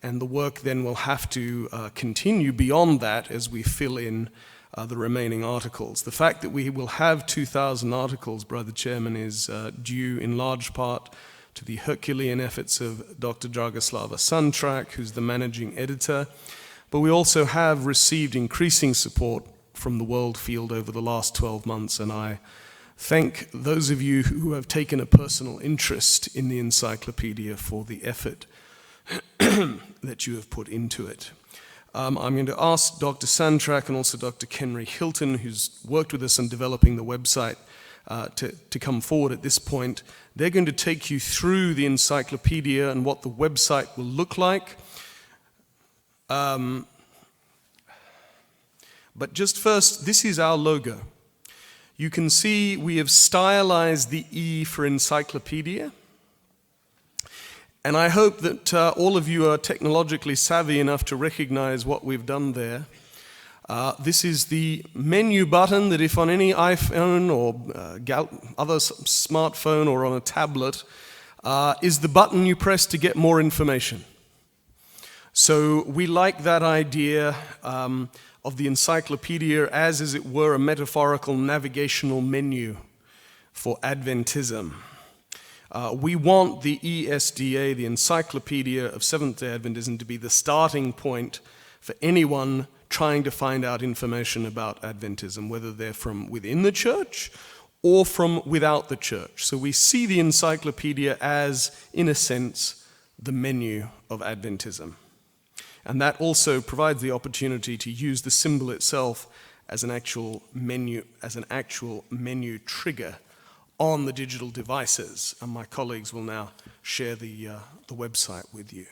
And the work then will have to continue beyond that as we fill in the remaining articles. The fact that we will have 2,000 articles, Brother Chairman, is due in large part to the Herculean efforts of Dr. Dragoslava Santrak, who's the managing editor. But we also have received increasing support from the world field over the last 12 months, and I thank those of you who have taken a personal interest in the Encyclopedia for the effort that you have put into it. I'm going to ask Dr. Santrak and also Dr. Kenry Hilton, who's worked with us on developing the website, to come forward at this point. They're going to take you through the Encyclopedia and what the website will look like. But just first, this is our logo. You can see we have stylized the E for encyclopedia. And I hope that all of you are technologically savvy enough to recognize what we've done there. This is the menu button that if on any iPhone or other smartphone or on a tablet, is the button you press to get more information. So we like that idea of the encyclopedia as it were, a metaphorical navigational menu for Adventism. We want the ESDA, the Encyclopedia of Seventh-day Adventism, to be the starting point for anyone trying to find out information about Adventism, whether they're from within the church or from without the church. So we see the encyclopedia as, in a sense, the menu of Adventism. And that also provides the opportunity to use the symbol itself as an actual menu trigger on the digital devices. And my colleagues will now share the website with you.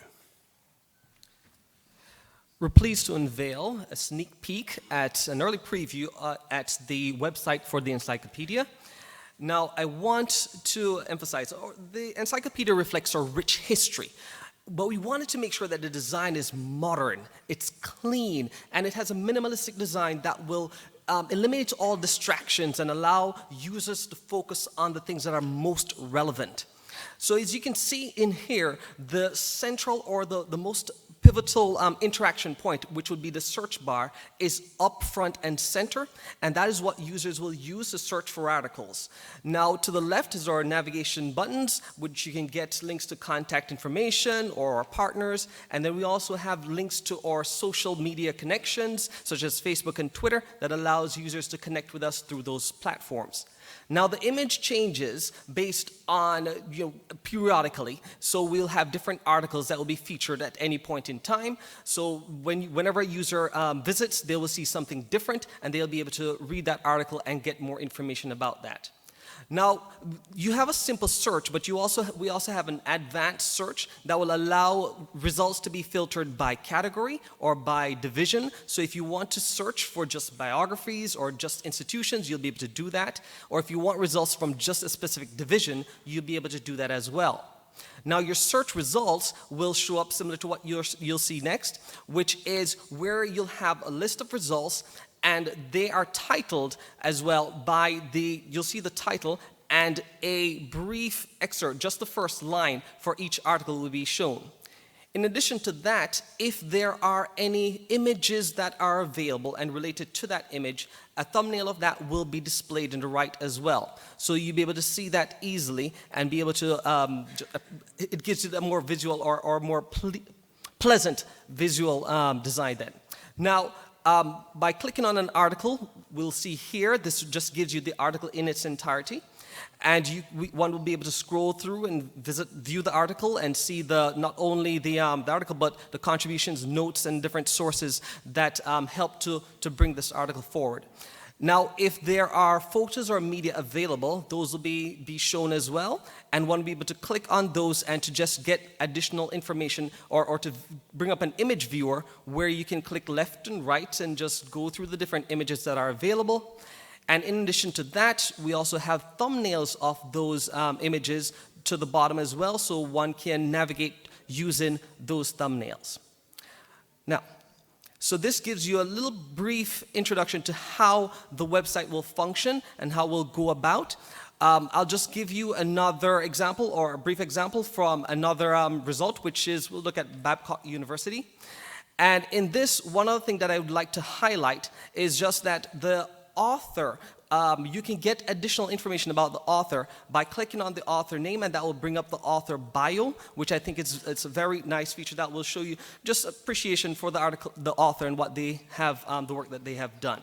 We're pleased to unveil a sneak peek at an early preview at the website for the encyclopedia. Now, I want to emphasize, the encyclopedia reflects our rich history, but we wanted to make sure that the design is modern, it's clean, and it has a minimalistic design that will eliminate all distractions and allow users to focus on the things that are most relevant. So as you can see in here, the central or the most pivotal interaction point, which would be the search bar, is up front and center, and that is what users will use to search for articles. Now, to the left is our navigation buttons, which you can get links to contact information or our partners, and then we also have links to our social media connections, such as Facebook and Twitter, that allows users to connect with us through those platforms. Now, the image changes based on, periodically, so we'll have different articles that will be featured at any point in time. So whenever a user visits, they will see something different, and they'll be able to read that article and get more information about that. Now, you have a simple search, but we also have an advanced search that will allow results to be filtered by category or by division. So if you want to search for just biographies or just institutions, you'll be able to do that. Or if you want results from just a specific division, you'll be able to do that as well. Now, your search results will show up similar to what you'll see next, which is where you'll have a list of results, and they are titled as well by you'll see the title and a brief excerpt, just the first line for each article will be shown. In addition to that, if there are any images that are available and related to that image, a thumbnail of that will be displayed in the right as well. So you'll be able to see that easily and be able to, it gives you a more visual or more pleasant visual design then. Now, by clicking on an article, we'll see here, this just gives you the article in its entirety. And one will be able to scroll through and view the article and see not only the article, but the contributions, notes, and different sources that help to bring this article forward. Now, if there are photos or media available, those will be shown as well, and one will be able to click on those and to just get additional information or to bring up an image viewer where you can click left and right and just go through the different images that are available. And in addition to that, we also have thumbnails of those images to the bottom as well, so one can navigate using those thumbnails. Now, so this gives you a little brief introduction to how the website will function and how we'll go about. I'll just give you another example or a brief example from another result, which is we'll look at Babcock University. And in this, one other thing that I would like to highlight is just that the author, you can get additional information about the author by clicking on the author name, and that will bring up the author bio, which I think it's a very nice feature that will show you just appreciation for the article, the author, and what they have, the work that they have done.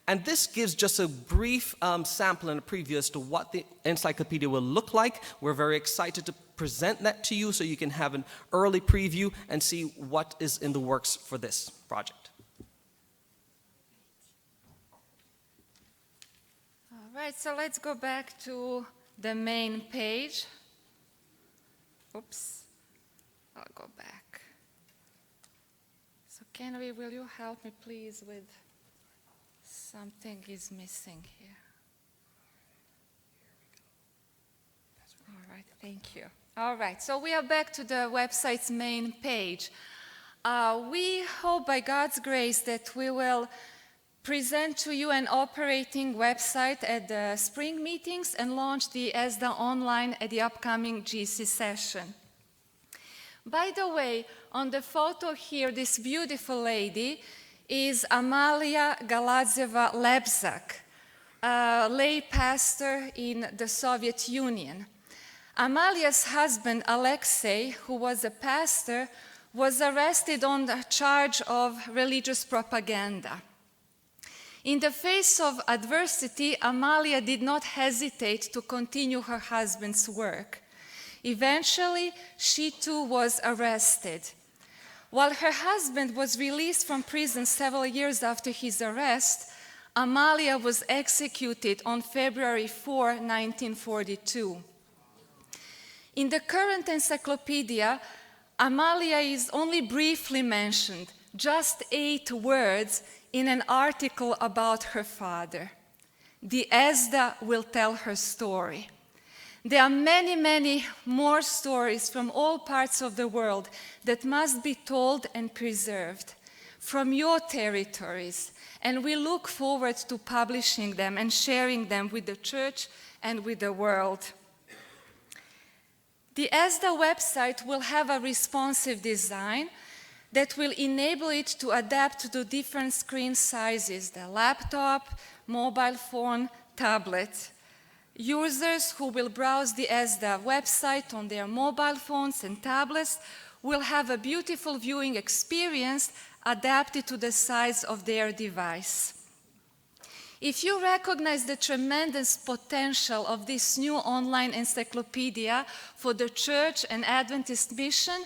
And this gives just a brief sample and a preview as to what the encyclopedia will look like. We're very excited to present that to you so you can have an early preview and see what is in the works for this project. Right, so let's go back to the main page. Oops, I'll go back. So will you help me please with something is missing here. All right, thank you. All right, so we are back to the website's main page. We hope by God's grace that we will present to you an operating website at the spring meetings and launch the ESDA online at the upcoming GC session. By the way, on the photo here, this beautiful lady is Amalia Galadzeva-Lebzak, a lay pastor in the Soviet Union. Amalia's husband, Alexei, who was a pastor, was arrested on the charge of religious propaganda. In the face of adversity, Amalia did not hesitate to continue her husband's work. Eventually, she too was arrested. While her husband was released from prison several years after his arrest, Amalia was executed on February 4, 1942. In the current encyclopedia, Amalia is only briefly mentioned, just 8 words in an article about her father. The ESDA will tell her story. There are many, many more stories from all parts of the world that must be told and preserved from your territories, and we look forward to publishing them and sharing them with the church and with the world. The ESDA website will have a responsive design that will enable it to adapt to different screen sizes, the laptop, mobile phone, tablet. Users who will browse the ESDA website on their mobile phones and tablets will have a beautiful viewing experience adapted to the size of their device. If you recognize the tremendous potential of this new online encyclopedia for the church and Adventist mission,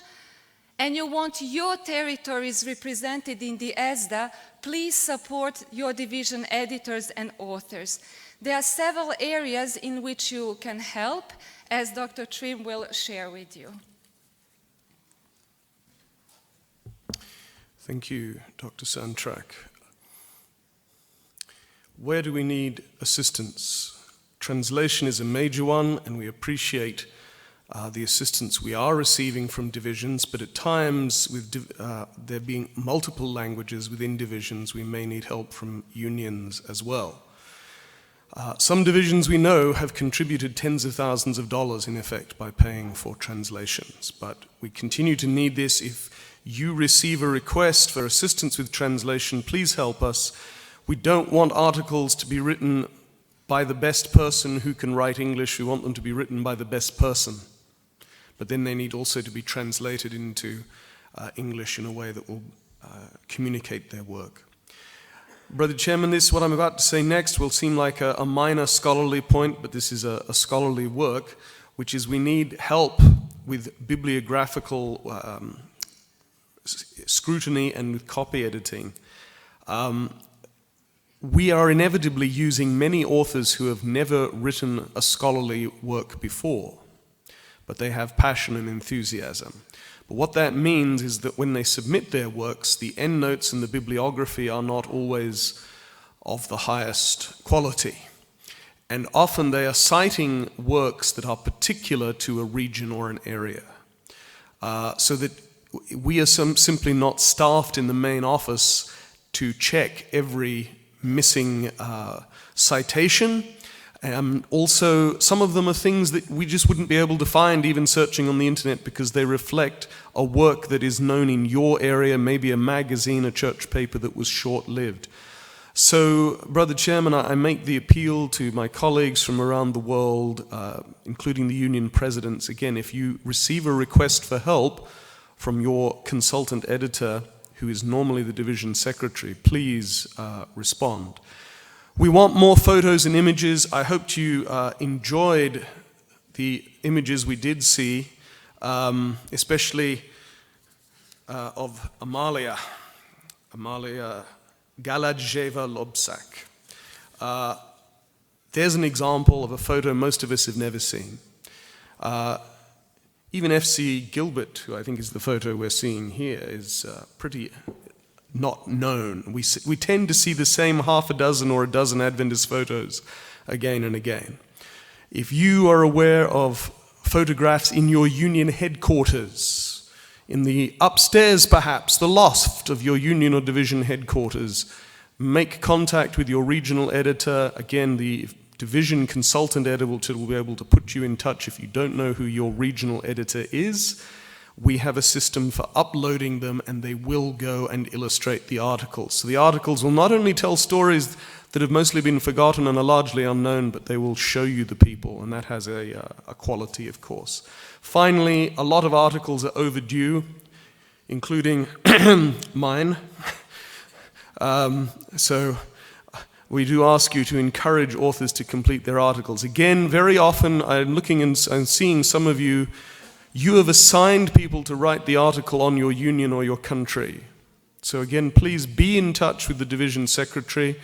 and you want your territories represented in the ESDA, please support your division editors and authors. There are several areas in which you can help, as Dr. Trim will share with you. Thank you, Dr. Sandtrak. Where do we need assistance? Translation is a major one, and we appreciate the assistance we are receiving from divisions, but at times, with there being multiple languages within divisions, we may need help from unions as well. Some divisions we know have contributed tens of thousands of dollars in effect by paying for translations, but we continue to need this. If you receive a request for assistance with translation, please help us. We don't want articles to be written by the best person who can write English. We want them to be written by the best person. But then they need also to be translated into English in a way that will communicate their work. Brother Chairman, what I'm about to say next will seem like a minor scholarly point, but this is a scholarly work, which is we need help with bibliographical scrutiny and with copy editing. We are inevitably using many authors who have never written a scholarly work before, but they have passion and enthusiasm. But what that means is that when they submit their works, the endnotes and the bibliography are not always of the highest quality. And often they are citing works that are particular to a region or an area. So that we are simply not staffed in the main office to check every missing citation. Also, some of them are things that we just wouldn't be able to find even searching on the internet because they reflect a work that is known in your area, maybe a magazine, a church paper that was short-lived. So, Brother Chairman, I make the appeal to my colleagues from around the world, including the union presidents. Again, if you receive a request for help from your consultant editor, who is normally the division secretary, please respond. We want more photos and images. I hope you enjoyed the images we did see, especially of Amalia Galadzeva-Lobsak. There's an example of a photo most of us have never seen. Even F.C. Gilbert, who I think is the photo we're seeing here, is pretty not known. We tend to see the same half a dozen or a dozen Adventist photos again and again. If you are aware of photographs in your union headquarters, in the upstairs perhaps, the loft of your union or division headquarters, make contact with your regional editor. Again, the division consultant editor will be able to put you in touch if you don't know who your regional editor is. we have a system for uploading them, and they will go and illustrate the articles. So the articles will not only tell stories that have mostly been forgotten and are largely unknown, but they will show you the people, and that has a quality, of course. Finally, a lot of articles are overdue, including mine. So we do ask you to encourage authors to complete their articles. Again, very often I'm looking and seeing some of you, you have assigned people to write the article on your union or your country. So again, please be in touch with the division secretary,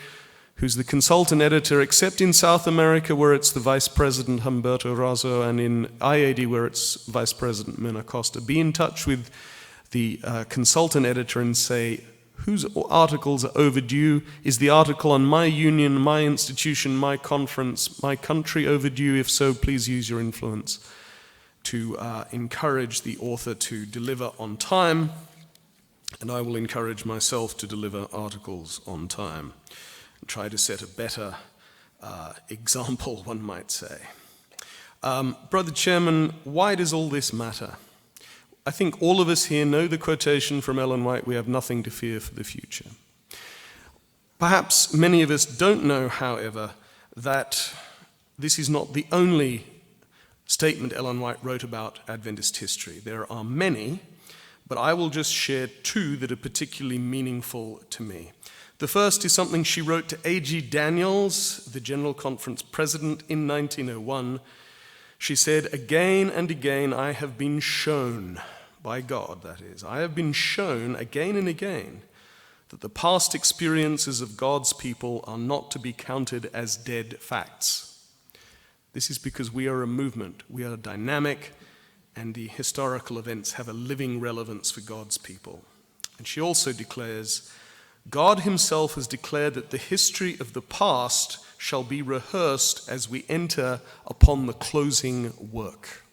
who's the consultant editor, except in South America where it's the Vice President Humberto Razo, and in IAD where it's Vice President Mena Costa. Be in touch with the consultant editor and say, whose articles are overdue? Is the article on my union, my institution, my conference, my country overdue? If so, please use your influence to encourage the author to deliver on time, and I will encourage myself to deliver articles on time. Try to set a better example, one might say. Brother Chairman, why does all this matter? I think all of us here know the quotation from Ellen White, "We have nothing to fear for the future." Perhaps many of us don't know, however, that this is not the only statement Ellen White wrote about Adventist history. There are many, but I will just share two that are particularly meaningful to me. The first is something she wrote to A.G. Daniels, the General Conference president, in 1901. She said, "Again and again I have been shown, by God that is, I have been shown again and again that the past experiences of God's people are not to be counted as dead facts. This is because we are a movement, we are dynamic, and the historical events have a living relevance for God's people." And she also declares, "God himself has declared that the history of the past shall be rehearsed as we enter upon the closing work."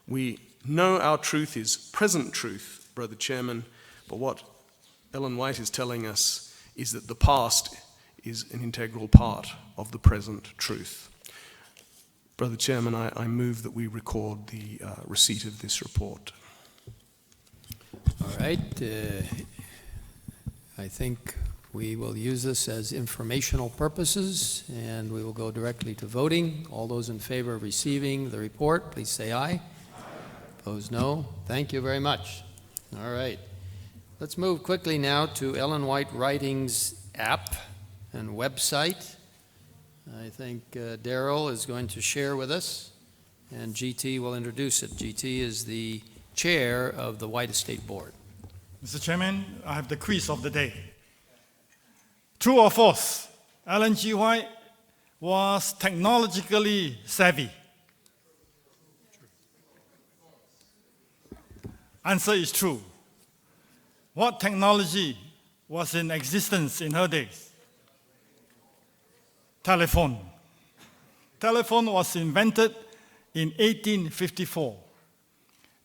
We know our truth is present truth, Brother Chairman, but what Ellen White is telling us is that the past is an integral part of the present truth. Brother Chairman, I move that we record the receipt of this report. All right. I think we will use this as informational purposes, and we will go directly to voting. All those in favor of receiving the report, please say aye. Aye. Opposed, no. Thank you very much. All right. Let's move quickly now to Ellen White Writings app and website. I think Daryl is going to share with us, and GT will introduce it. GT is the chair of the White Estate Board. Mr. Chairman, I have the quiz of the day. True or false? Ellen G. White was technologically savvy. Answer is true. What technology was in existence in her days? Telephone. Telephone was invented in 1854.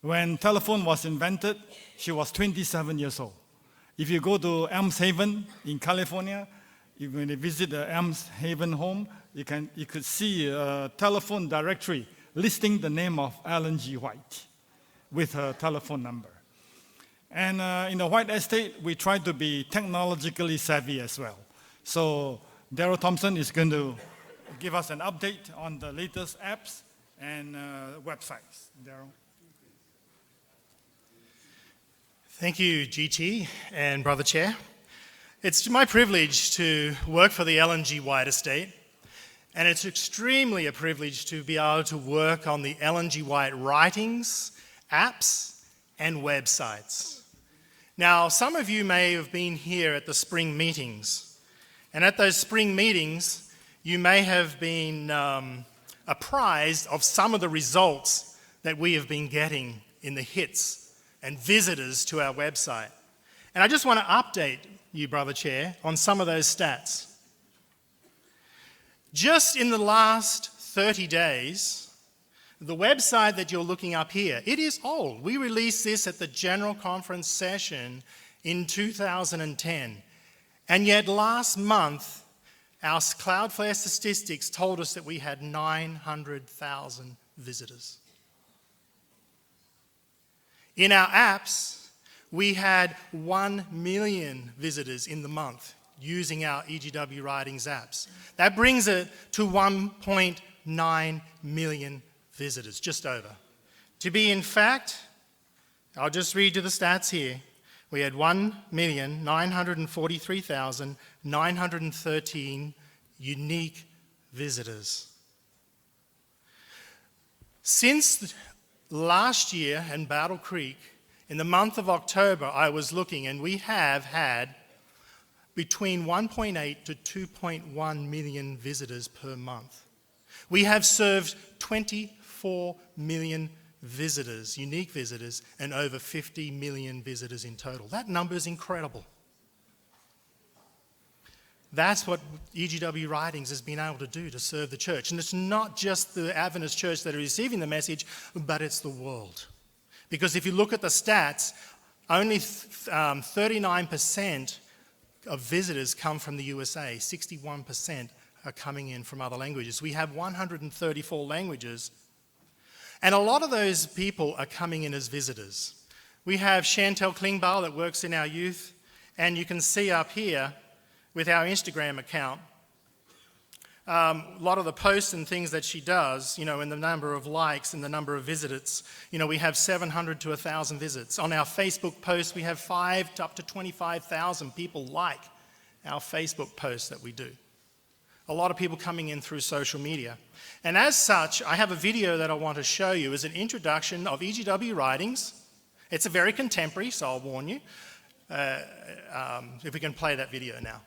When telephone was invented, she was 27 years old. If you go to Elms Haven in California, when you visit the Elms Haven home, you could see a telephone directory listing the name of Ellen G. White with her telephone number. And in the White Estate, we try to be technologically savvy as well. So Daryl Thompson is going to give us an update on the latest apps and websites. Daryl. Thank you, GT and Brother Chair. It's my privilege to work for the Ellen G. White Estate, and it's extremely a privilege to be able to work on the Ellen G. White writings, apps, and websites. Now, some of you may have been here at the spring meetings, and at those spring meetings, you may have been apprised of some of the results that we have been getting in the hits and visitors to our website. And I just want to update you, Brother Chair, on some of those stats. Just in the last 30 days, the website that you're looking up here, it is old. We released this at the General Conference session in 2010. And yet last month, our Cloudflare statistics told us that we had 900,000 visitors. In our apps, we had 1 million visitors in the month using our EGW Writings apps. That brings it to 1.9 million visitors, just over. To be in fact, I'll just read you the stats here. We had 1,943,913 unique visitors. Since last year in Battle Creek, in the month of October, I was looking, and we have had between 1.8 to 2.1 million visitors per month. We have served 24 million visitors, unique visitors, and over 50 million visitors in total. That number is incredible. That's what EGW Writings has been able to do to serve the church. And it's not just the Adventist church that are receiving the message, but it's the world. Because if you look at the stats, only 39% of visitors come from the USA, 61% are coming in from other languages. We have 134 languages, and a lot of those people are coming in as visitors. We have Chantel Klingbeil that works in our youth, and you can see up here with our Instagram account, a lot of the posts and things that she does, and the number of likes and the number of visits, we have 700 to 1,000 visits. On our Facebook posts, we have 5 to up to 25,000 people like our Facebook posts that we do. A lot of people coming in through social media. And as such, I have a video that I want to show you as an introduction of EGW Writings. It's a very contemporary, so I'll warn you. If we can play that video now.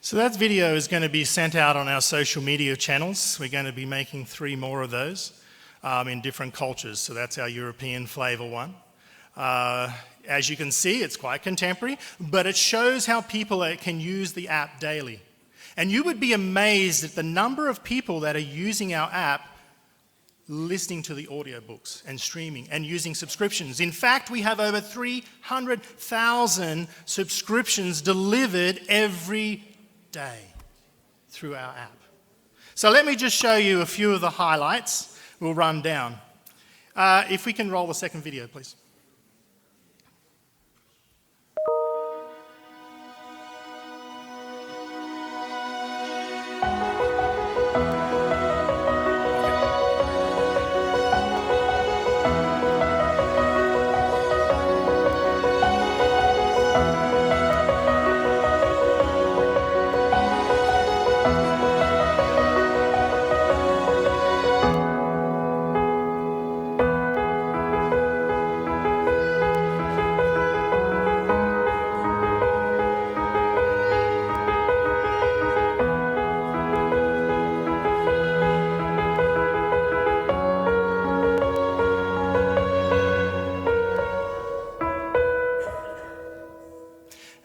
So that video is going to be sent out on our social media channels. We're going to be making 3 more of those in different cultures. So that's our European flavour one. As you can see, it's quite contemporary, but it shows how people can use the app daily. And you would be amazed at the number of people that are using our app, listening to the audiobooks and streaming and using subscriptions. In fact, we have over 300,000 subscriptions delivered every day through our app. So let me just show you a few of the highlights. We'll run down. If we can roll the second video, please.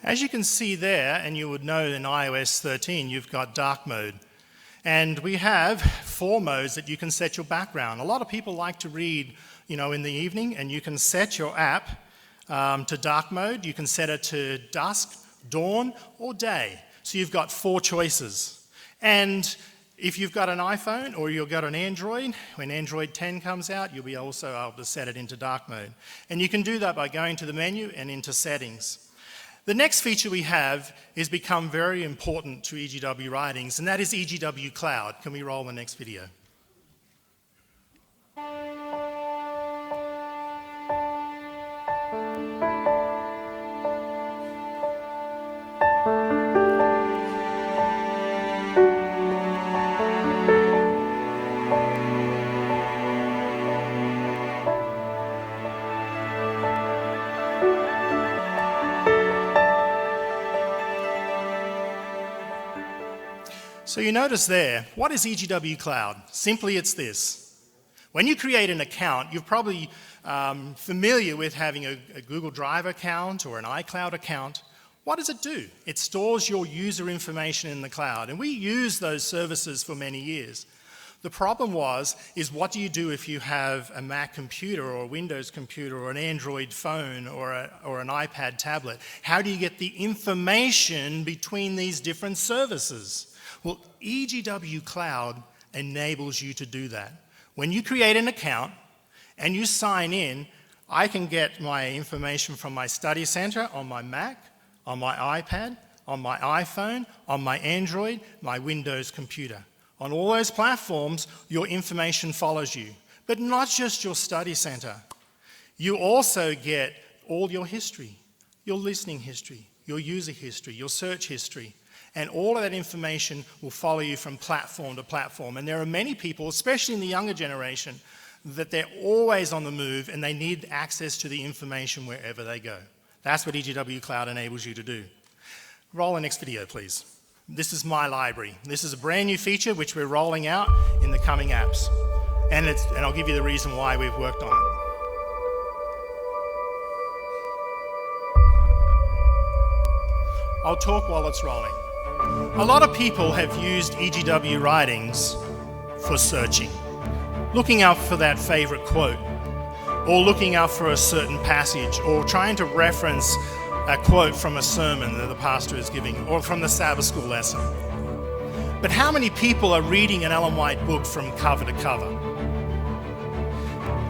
As you can see there, and you would know in iOS 13, you've got dark mode. And we have 4 modes that you can set your background. A lot of people like to read, in the evening, and you can set your app to dark mode. You can set it to dusk, dawn, or day. So you've got 4 choices. And if you've got an iPhone or you've got an Android, when Android 10 comes out, you'll be also able to set it into dark mode. And you can do that by going to the menu and into settings. The next feature we have is become very important to EGW Writings, and that is EGW Cloud. Can we roll the next video? So you notice there, what is EGW Cloud? Simply it's this. When you create an account, you're probably familiar with having a Google Drive account or an iCloud account. What does it do? It stores your user information in the cloud, and we use those services for many years. The problem is what do you do if you have a Mac computer or a Windows computer or an Android phone or an iPad tablet? How do you get the information between these different services? Well, EGW Cloud enables you to do that. When you create an account and you sign in, I can get my information from my study center on my Mac, on my iPad, on my iPhone, on my Android, my Windows computer. On all those platforms, your information follows you. But not just your study center. You also get all your history, your listening history, your user history, your search history. And all of that information will follow you from platform to platform. And there are many people, especially in the younger generation, that they're always on the move and they need access to the information wherever they go. That's what EGW Cloud enables you to do. Roll the next video, please. This is My Library. This is a brand new feature which we're rolling out in the coming apps. And I'll give you the reason why we've worked on it. I'll talk while it's rolling. A lot of people have used EGW Writings for searching, looking out for that favorite quote, or looking out for a certain passage, or trying to reference a quote from a sermon that the pastor is giving, or from the Sabbath school lesson. But how many people are reading an Ellen White book from cover to cover?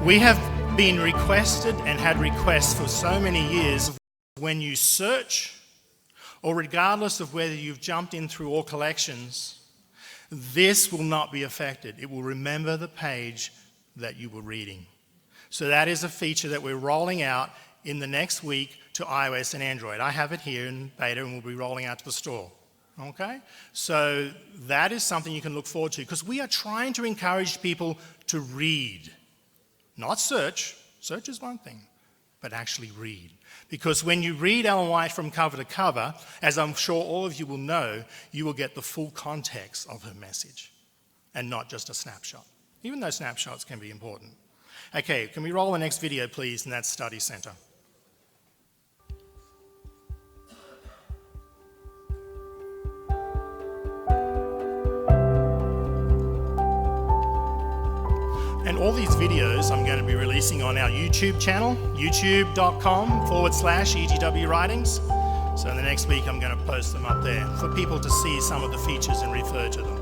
We have been requested and had requests for so many years. When you search, or regardless of whether you've jumped in through all collections, this will not be affected. It will remember the page that you were reading. So that is a feature that we're rolling out in the next week to iOS and Android. I have it here in beta and we'll be rolling out to the store. Okay? So that is something you can look forward to, because we are trying to encourage people to read. Not search. Search is one thing, but actually read. Because when you read Ellen White from cover to cover, as I'm sure all of you will know, you will get the full context of her message and not just a snapshot, even though snapshots can be important. Okay, can we roll the next video, please, and that's Study Center. And all these videos I'm going to be releasing on our YouTube channel, youtube.com/EGW Writings. So in the next week I'm going to post them up there for people to see some of the features and refer to them.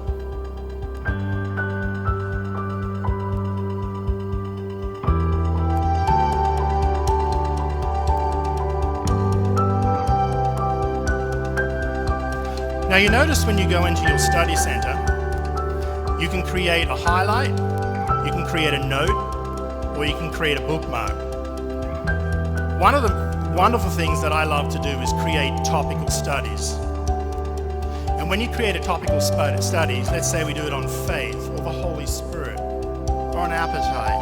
Now you notice when you go into your study center, you can create a highlight, you can create a note, or you can create a bookmark. One of the wonderful things that I love to do is create topical studies. And when you create a topical study, let's say we do it on faith, or the Holy Spirit, or on appetite,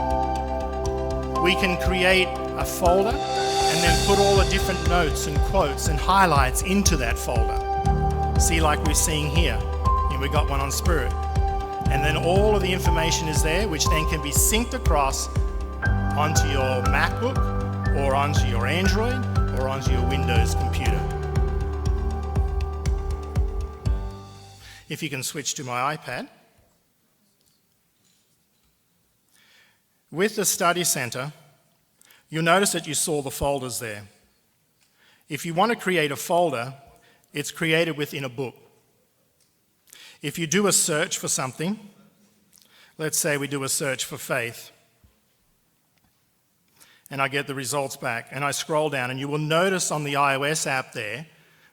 we can create a folder and then put all the different notes and quotes and highlights into that folder. See, like we're seeing here, and we got one on spirit. And then all of the information is there, which then can be synced across onto your MacBook, or onto your Android, or onto your Windows computer. If you can switch to my iPad. With the Study Center, you'll notice that you saw the folders there. If you want to create a folder, it's created within a book. If you do a search for something, let's say we do a search for faith, and I get the results back, and I scroll down, and you will notice on the iOS app there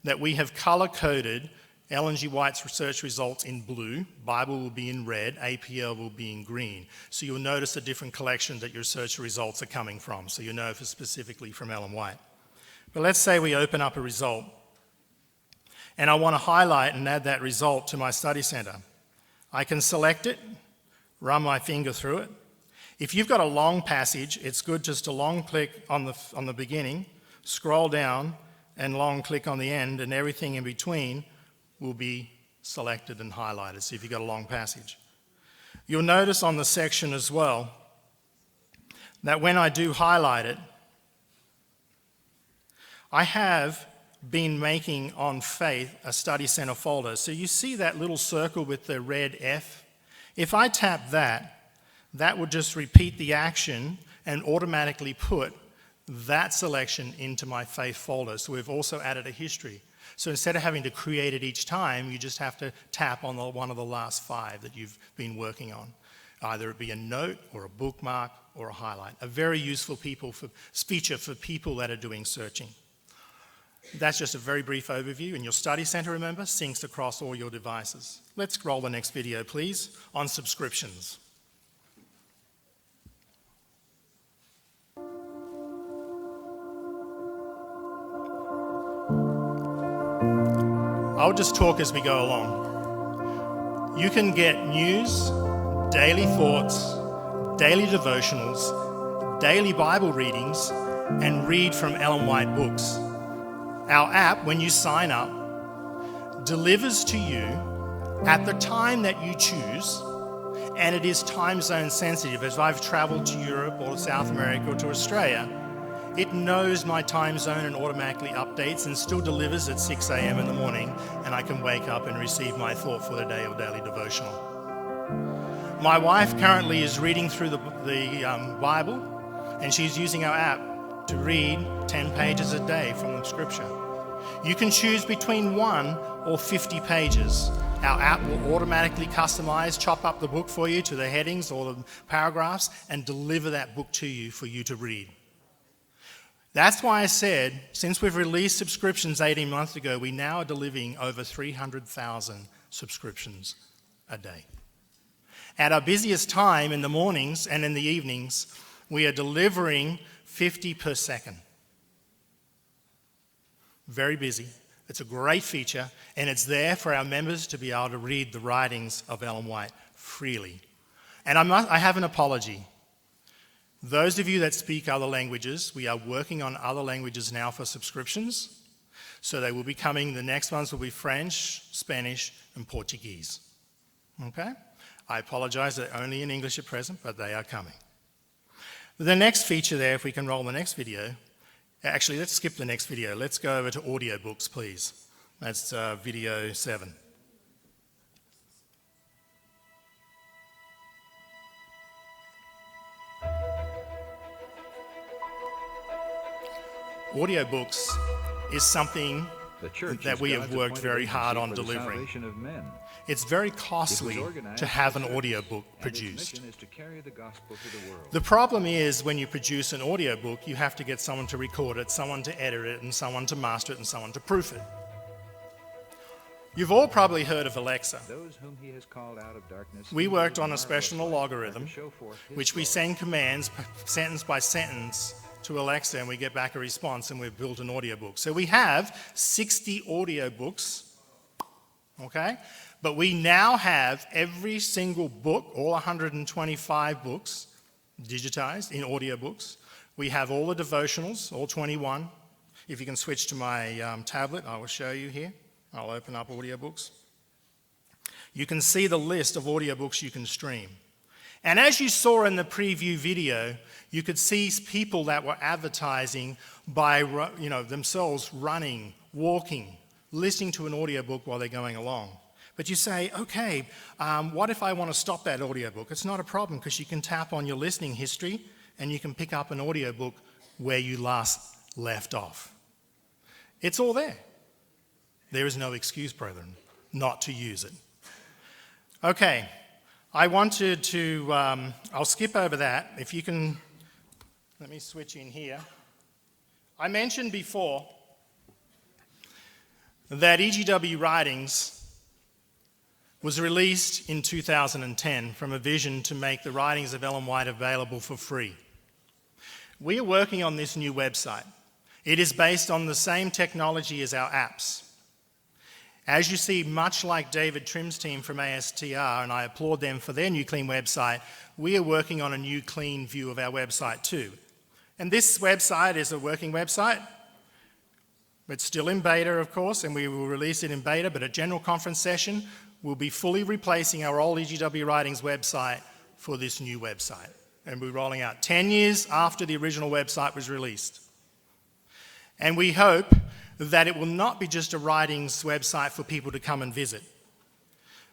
that we have color-coded Ellen G. White's research results in blue, Bible will be in red, APL will be in green. So you'll notice a different collection that your search results are coming from, so you know if it's specifically from Ellen White. But let's say we open up a result, and I want to highlight and add that result to my study center. I can select it, run my finger through it. If you've got a long passage, it's good just to long click on the beginning, scroll down, and long click on the end, and everything in between will be selected and highlighted, so if you've got a long passage. You'll notice on the section as well that when I do highlight it, I have been making on faith a study center folder. So you see that little circle with the red F? If I tap that, that would just repeat the action and automatically put that selection into my faith folder. So we've also added a history. So instead of having to create it each time, you just have to tap on one of the last 5 that you've been working on. Either it be a note or a bookmark or a highlight. A very useful feature for people that are doing searching. That's just a very brief overview, and your study center, remember, syncs across all your devices. Let's roll the next video, please, on subscriptions. I'll just talk as we go along. You can get news, daily thoughts, daily devotionals, daily Bible readings, and read from Ellen White books. Our app, when you sign up, delivers to you at the time that you choose, and it is time zone sensitive. As I've traveled to Europe or South America or to Australia, it knows my time zone and automatically updates and still delivers at 6 a.m. in the morning, and I can wake up and receive my thought for the day or daily devotional. My wife currently is reading through the Bible, and she's using our app to read 10 pages a day from the scripture. You can choose between 1 or 50 pages. Our app will automatically customize, chop up the book for you to the headings or the paragraphs, and deliver that book to you for you to read. That's why I said, since we've released subscriptions 18 months ago, we now are delivering over 300,000 subscriptions a day. At our busiest time in the mornings and in the evenings, we are delivering 50 per second. Very busy. It's a great feature, and it's there for our members to be able to read the writings of Ellen White freely. And I have an apology. Those of you that speak other languages, we are working on other languages now for subscriptions. So they will be coming. The next ones will be French, Spanish, and Portuguese. Okay? I apologize, they're only in English at present, but they are coming. The next feature there, if we can roll the next video. Actually, let's skip the next video. Let's go over to audiobooks, please. That's video 7. Audiobooks is something that we have worked very hard on delivering. It's very costly to have an audiobook produced. The problem is when you produce an audiobook, you have to get someone to record it, someone to edit it, and someone to master it, and someone to proof it. You've all probably heard of Alexa. We worked on a special algorithm which we send commands sentence by sentence to Alexa, and we get back a response, and we've built an audiobook. So we have 60 audiobooks, okay? But we now have every single book, all 125 books, digitized in audiobooks. We have all the devotionals, all 21. If you can switch to my tablet, I will show you here. I'll open up audiobooks. You can see the list of audiobooks you can stream. And as you saw in the preview video, you could see people that were advertising by themselves running, walking, listening to an audiobook while they're going along. But you say, okay, what if I want to stop that audiobook? It's not a problem because you can tap on your listening history and you can pick up an audiobook where you last left off. It's all there. There is no excuse, brethren, not to use it. Okay, I wanted to, I'll skip over that. If you can Let me switch in here. I mentioned before that EGW Writings was released in 2010 from a vision to make the writings of Ellen White available for free. We are working on this new website. It is based on the same technology as our apps. As you see, much like David Trim's team from ASTR, and I applaud them for their new clean website, we are working on a new clean view of our website too. And this website is a working website. It's still in beta, of course, and we will release it in beta, but at General Conference session, we'll be fully replacing our old EGW Writings website for this new website. And we're rolling out 10 years after the original website was released. And we hope that it will not be just a writings website for people to come and visit,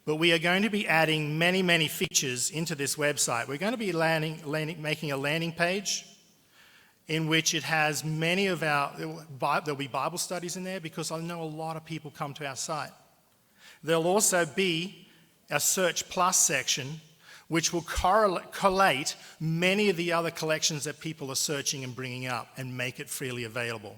but we are going to be adding many, many features into this website. We're going to be making a landing page in which it has many of there'll be Bible studies in there because I know a lot of people come to our site. There'll also be a Search Plus section which will collate many of the other collections that people are searching and bringing up and make it freely available.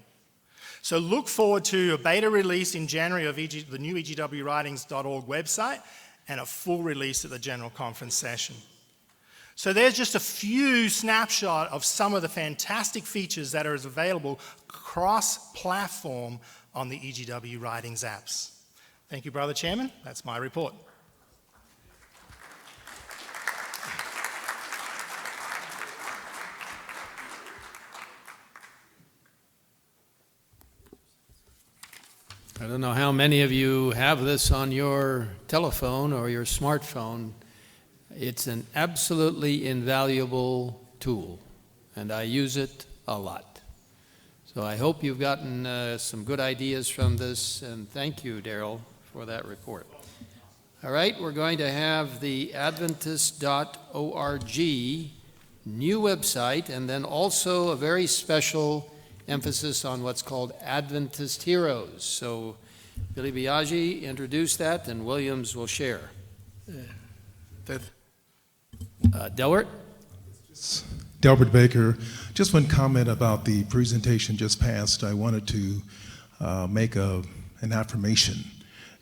So look forward to a beta release in January of the new egwritings.org website and a full release at the General Conference session. So there's just a few snapshot of some of the fantastic features that are available cross-platform on the EGW Writings apps. Thank you, Brother Chairman. That's my report. I don't know how many of you have this on your telephone or your smartphone. It's an absolutely invaluable tool, and I use it a lot. So I hope you've gotten some good ideas from this, and thank you, Daryl, for that report. All right, we're going to have the Adventist.org new website, and then also a very special emphasis on what's called Adventist Heroes. So Billy Biaggi introduced that, and Williams will share. Delbert? Delbert Baker. Just one comment about the presentation just passed. I wanted to make an affirmation.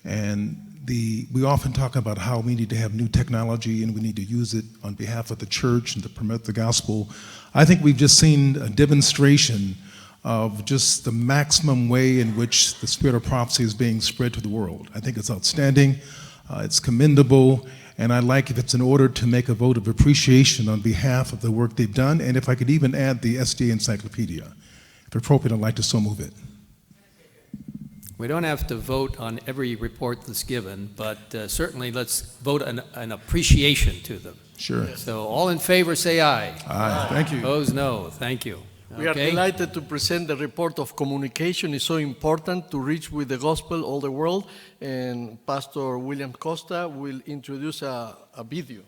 And we often talk about how we need to have new technology and we need to use it on behalf of the church and to promote the gospel. I think we've just seen a demonstration of just the maximum way in which the spirit of prophecy is being spread to the world. I think it's outstanding, it's commendable, and I'd like, if it's in order, to make a vote of appreciation on behalf of the work they've done, and if I could even add the SDA Encyclopedia. If appropriate, I'd like to so move it. We don't have to vote on every report that's given, but certainly let's vote an appreciation to them. Sure. So all in favor say aye. Aye. Thank you. Opposed, no. Thank you. We are delighted to present the report of communication. It's so important to reach with the gospel all the world. And Pastor William Costa will introduce a video.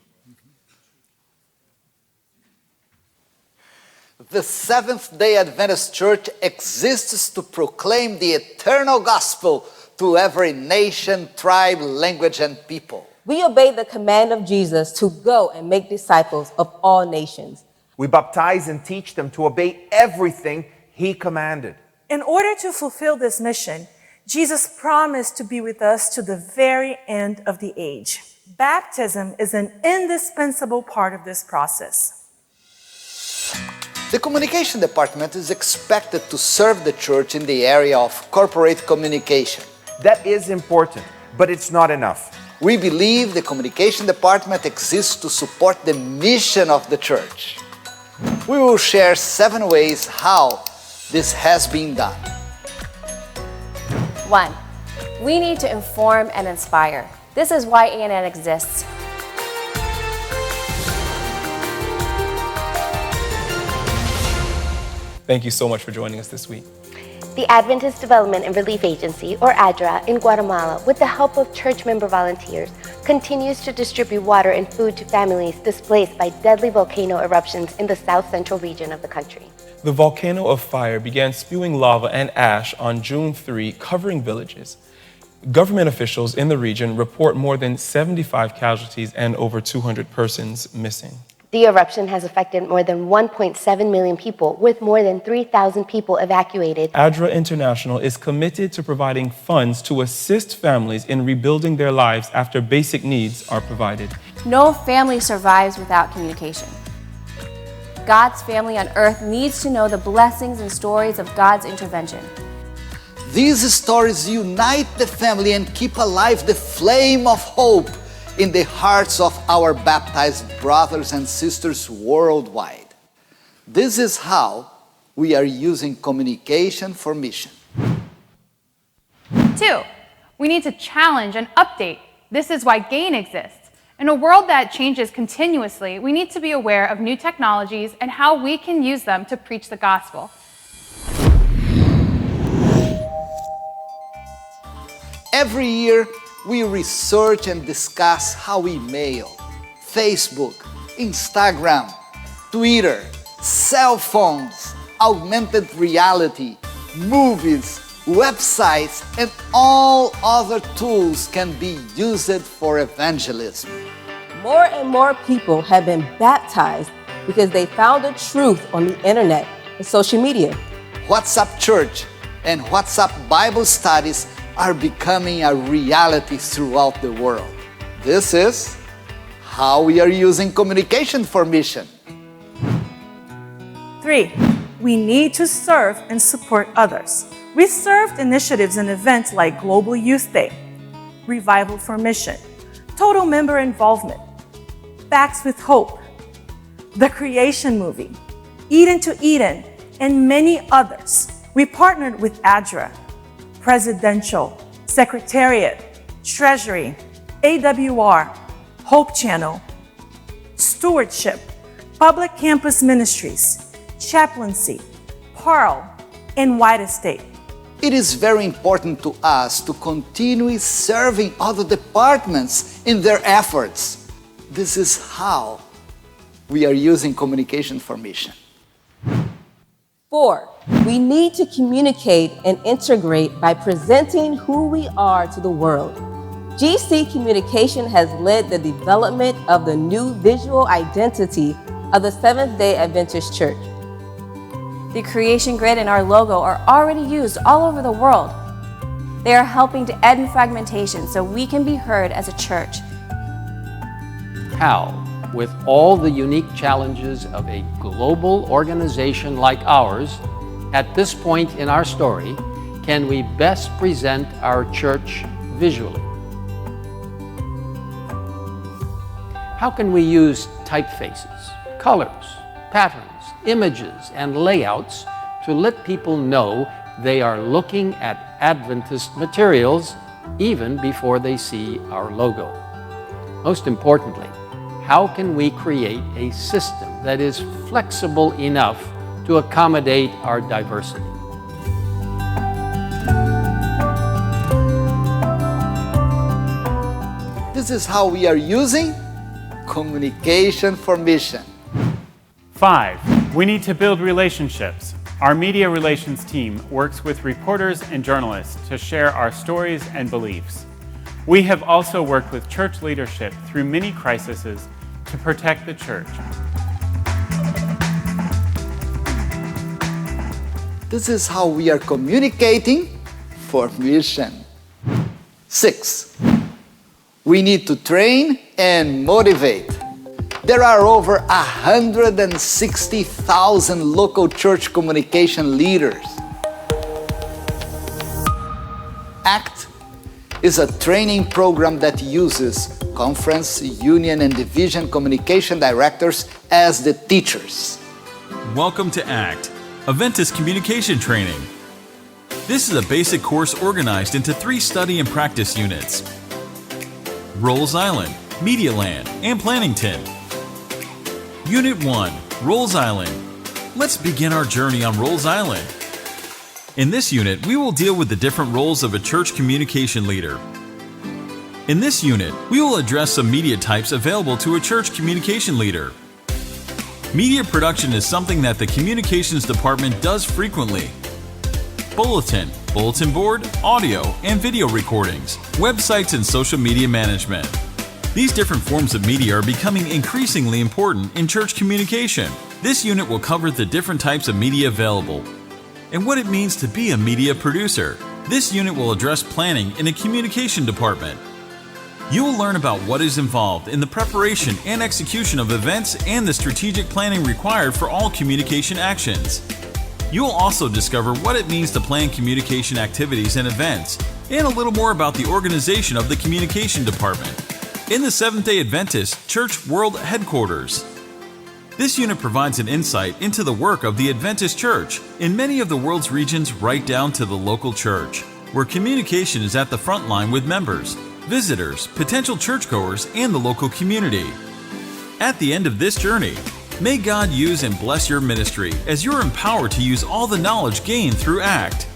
The Seventh-day Adventist Church exists to proclaim the eternal gospel to every nation, tribe, language, and people. We obey the command of Jesus to go and make disciples of all nations. We baptize and teach them to obey everything He commanded. In order to fulfill this mission, Jesus promised to be with us to the very end of the age. Baptism is an indispensable part of this process. The communication department is expected to serve the church in the area of corporate communication. That is important, but it's not enough. We believe the communication department exists to support the mission of the church. We will share 7 ways how this has been done. 1. We need to inform and inspire. This is why ANN exists. Thank you so much for joining us this week. The Adventist Development and Relief Agency, or ADRA, in Guatemala, with the help of church member volunteers, continues to distribute water and food to families displaced by deadly volcano eruptions in the south-central region of the country. The volcano of fire began spewing lava and ash on June 3, covering villages. Government officials in the region report more than 75 casualties and over 200 persons missing. The eruption has affected more than 1.7 million people, with more than 3,000 people evacuated. ADRA International is committed to providing funds to assist families in rebuilding their lives after basic needs are provided. No family survives without communication. God's family on earth needs to know the blessings and stories of God's intervention. These stories unite the family and keep alive the flame of hope in the hearts of our baptized brothers and sisters worldwide. This is how we are using communication for mission. 2, we need to challenge and update. This is why GAIN exists. In a world that changes continuously, we need to be aware of new technologies and how we can use them to preach the gospel. Every year, we research and discuss how email, Facebook, Instagram, Twitter, cell phones, augmented reality, movies, websites, and all other tools can be used for evangelism. More and more people have been baptized because they found the truth on the internet and social media. WhatsApp Church and WhatsApp Bible studies are becoming a reality throughout the world. This is how we are using communication for mission. 3, we need to serve and support others. We served initiatives and events like Global Youth Day, Revival for Mission, Total Member Involvement, Backs with Hope, The Creation Movie, Eden to Eden, and many others. We partnered with ADRA, Presidential, Secretariat, Treasury, AWR, Hope Channel, Stewardship, Public Campus Ministries, Chaplaincy, Pearl, and White Estate. It is very important to us to continue serving other departments in their efforts. This is how we are using communication for mission. 4, we need to communicate and integrate by presenting who we are to the world. GC Communication has led the development of the new visual identity of the Seventh-day Adventist Church. The creation grid and our logo are already used all over the world. They are helping to end fragmentation so we can be heard as a church. How, with all the unique challenges of a global organization like ours, at this point in our story, can we best present our church visually? How can we use typefaces, colors, patterns, images, and layouts to let people know they are looking at Adventist materials even before they see our logo? Most importantly, how can we create a system that is flexible enough to accommodate our diversity? This is how we are using communication for mission. 5, we need to build relationships. Our media relations team works with reporters and journalists to share our stories and beliefs. We have also worked with church leadership through many crises to protect the church. This is how we are communicating for mission. 6, we need to train and motivate. There are over 160,000 local church communication leaders. ACT is a training program that uses conference, union, and division communication directors as the teachers. Welcome to ACT, Adventist Communication Training. This is a basic course organized into 3 study and practice units: Rolls Island, Media Land, and Plannington. Unit 1, Rolls Island. Let's begin our journey on Rolls Island. In this unit, we will deal with the different roles of a church communication leader. In this unit, we will address some media types available to a church communication leader. Media production is something that the communications department does frequently. Bulletin, bulletin board, audio and video recordings, websites and social media management. These different forms of media are becoming increasingly important in church communication. This unit will cover the different types of media available and what it means to be a media producer. This unit will address planning in a communication department. You will learn about what is involved in the preparation and execution of events and the strategic planning required for all communication actions. You will also discover what it means to plan communication activities and events, and a little more about the organization of the communication department in the Seventh-day Adventist Church World Headquarters. This unit provides an insight into the work of the Adventist Church in many of the world's regions, right down to the local church, where communication is at the front line with members, visitors, potential churchgoers, and the local community. At the end of this journey, may God use and bless your ministry as you're empowered to use all the knowledge gained through ACT.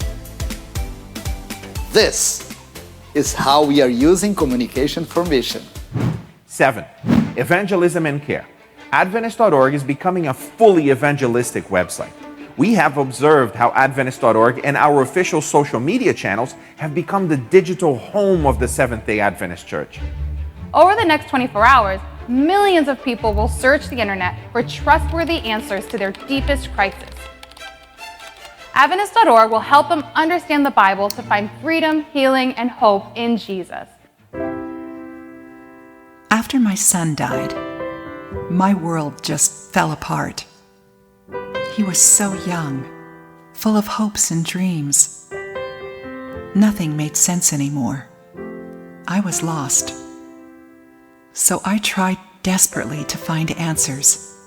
This is how we are using communication for mission. 7. Evangelism and care. Adventist.org is becoming a fully evangelistic website. We have observed how Adventist.org and our official social media channels have become the digital home of the Seventh-day Adventist Church. Over the next 24 hours, millions of people will search the internet for trustworthy answers to their deepest crisis. Adventist.org will help them understand the Bible to find freedom, healing, and hope in Jesus. After my son died, my world just fell apart. He was so young, full of hopes and dreams. Nothing made sense anymore. I was lost. So I tried desperately to find answers.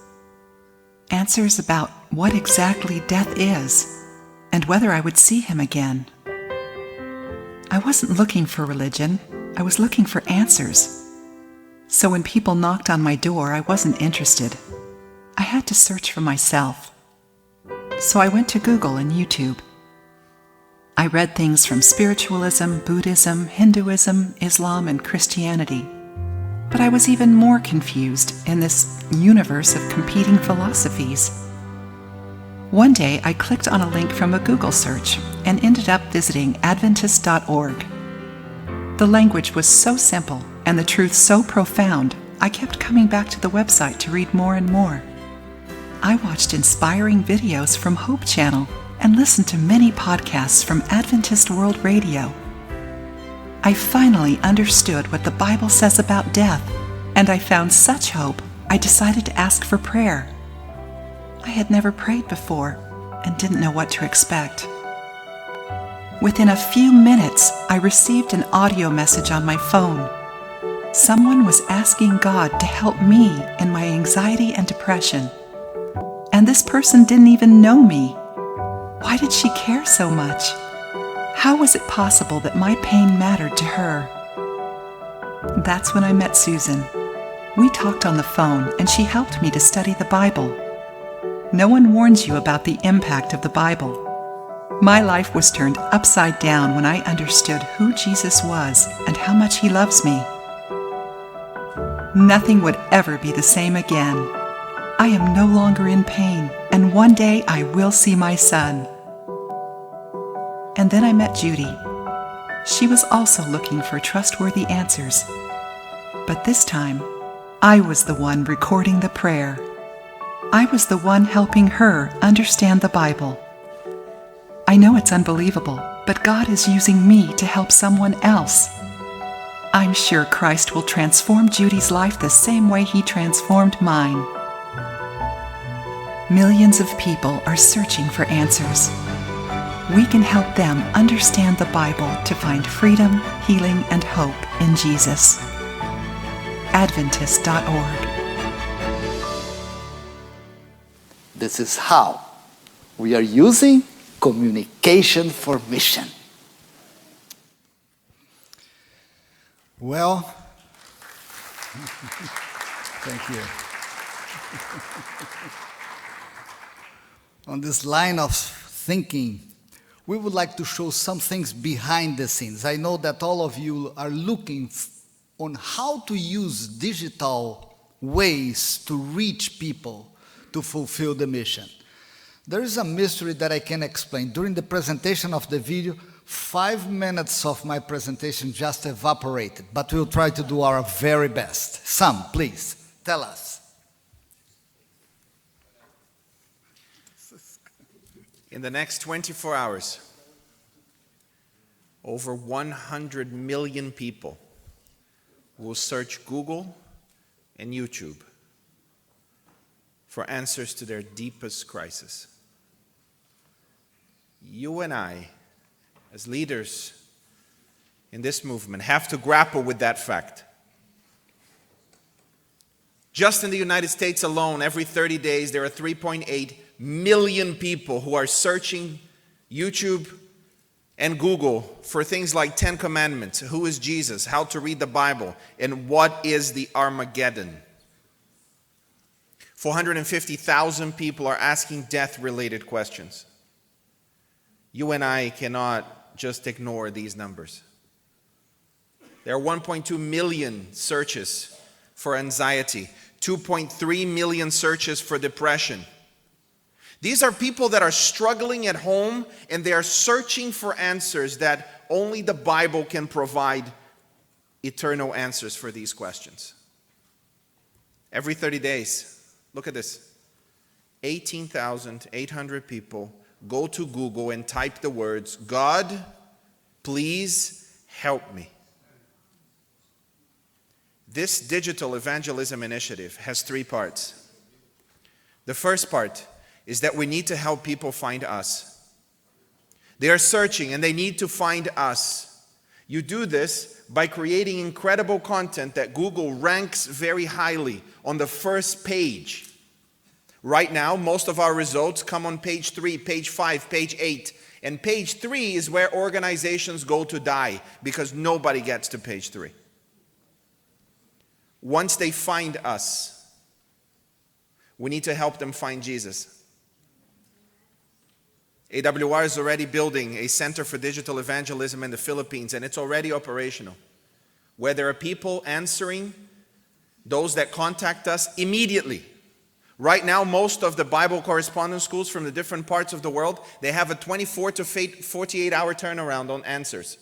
Answers about what exactly death is and whether I would see him again. I wasn't looking for religion. I was looking for answers. So when people knocked on my door, I wasn't interested. I had to search for myself. So I went to Google and YouTube. I read things from spiritualism, Buddhism, Hinduism, Islam, and Christianity. But I was even more confused in this universe of competing philosophies. One day, I clicked on a link from a Google search and ended up visiting Adventist.org. The language was so simple and the truth so profound, I kept coming back to the website to read more and more. I watched inspiring videos from Hope Channel and listened to many podcasts from Adventist World Radio. I finally understood what the Bible says about death, and I found such hope, I decided to ask for prayer. I had never prayed before and didn't know what to expect. Within a few minutes, I received an audio message on my phone. Someone was asking God to help me in my anxiety and depression. And this person didn't even know me. Why did she care so much? How was it possible that my pain mattered to her? That's when I met Susan. We talked on the phone and she helped me to study the Bible. No one warns you about the impact of the Bible. My life was turned upside down when I understood who Jesus was and how much he loves me. Nothing would ever be the same again. I am no longer in pain, and one day I will see my son. And then I met Judy. She was also looking for trustworthy answers. But this time, I was the one recording the prayer. I was the one helping her understand the Bible. I know it's unbelievable, but God is using me to help someone else. I'm sure Christ will transform Judy's life the same way he transformed mine. Millions of people are searching for answers. We can help them understand the Bible to find freedom, healing, and hope in Jesus. Adventist.org. This is how we are using communication for mission. Well, thank you. On this line of thinking, we would like to show some things behind the scenes. I know that all of you are looking on how to use digital ways to reach people to fulfill the mission. There is a mystery that I can explain. During the presentation of the video, 5 minutes of my presentation just evaporated, but we'll try to do our very best. Sam, please, tell us. In the next 24 hours, over 100 million people will search Google and YouTube for answers to their deepest crisis. You and I, as leaders in this movement, have to grapple with that fact. Just in the United States alone, every 30 days, there are 3.8 million people who are searching YouTube and Google for things like 10 Commandments, who is Jesus, how to read the Bible, and what is the Armageddon. 450,000 people are asking death-related questions. You and I cannot just ignore these numbers. There are 1.2 million searches for anxiety, 2.3 million searches for depression. These are people that are struggling at home and they are searching for answers that only the Bible can provide eternal answers for these questions. Every 30 days, look at this, 18,800 people go to Google and type the words, "God, please help me." This digital evangelism initiative has 3 parts. The first part is that we need to help people find us. They are searching and they need to find us. You do this by creating incredible content that Google ranks very highly on the first page. Right now, most of our results come on page 3, page 5, page 8. And page 3 is where organizations go to die because nobody gets to page 3. Once they find us, we need to help them find Jesus. AWR is already building a center for digital evangelism in the Philippines, and it's already operational, where there are people answering those that contact us immediately. Right now, most of the Bible correspondence schools from the different parts of the world, they have a 24 to 48-hour turnaround on answers.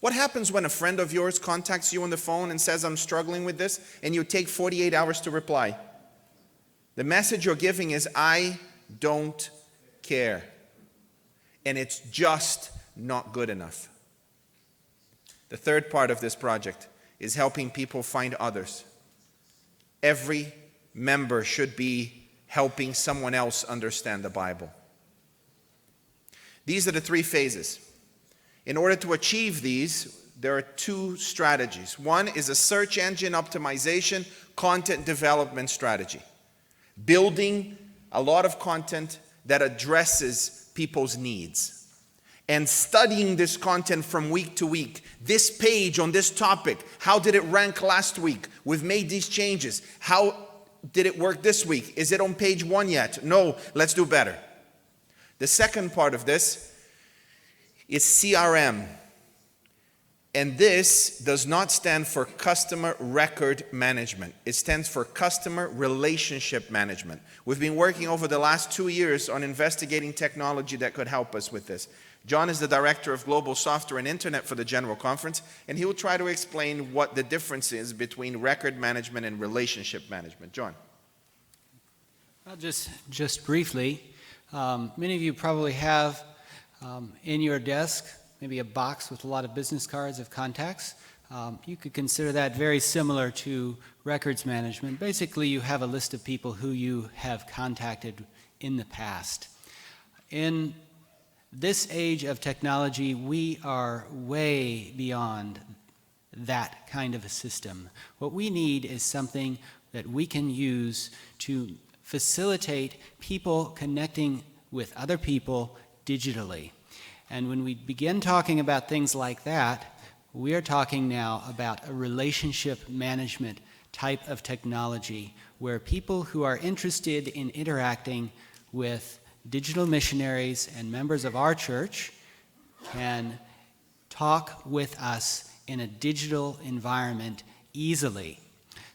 What happens when a friend of yours contacts you on the phone and says, "I'm struggling with this," and you take 48 hours to reply? The message you're giving is, "I don't care." And it's just not good enough. The third part of this project is helping people find others. Every member should be helping someone else understand the Bible. These are the 3 phases. In order to achieve these, there are 2 strategies. One is a search engine optimization content development strategy. Building a lot of content that addresses people's needs. And studying this content from week to week. This page on this topic, how did it rank last week? We've made these changes. How did it work this week? Is it on page 1 yet? No, let's do better. The second part of this is CRM. And this does not stand for Customer Record Management. It stands for Customer Relationship Management. We've been working over the last 2 years on investigating technology that could help us with this. John is the Director of Global Software and Internet for the General Conference, and he will try to explain what the difference is between record management and relationship management. John. Well, just briefly, many of you probably have in your desk maybe a box with a lot of business cards of contacts. You could consider that very similar to records management. Basically, you have a list of people who you have contacted in the past. In this age of technology, we are way beyond that kind of a system. What we need is something that we can use to facilitate people connecting with other people digitally. And when we begin talking about things like that, we are talking now about a relationship management type of technology where people who are interested in interacting with digital missionaries and members of our church can talk with us in a digital environment easily.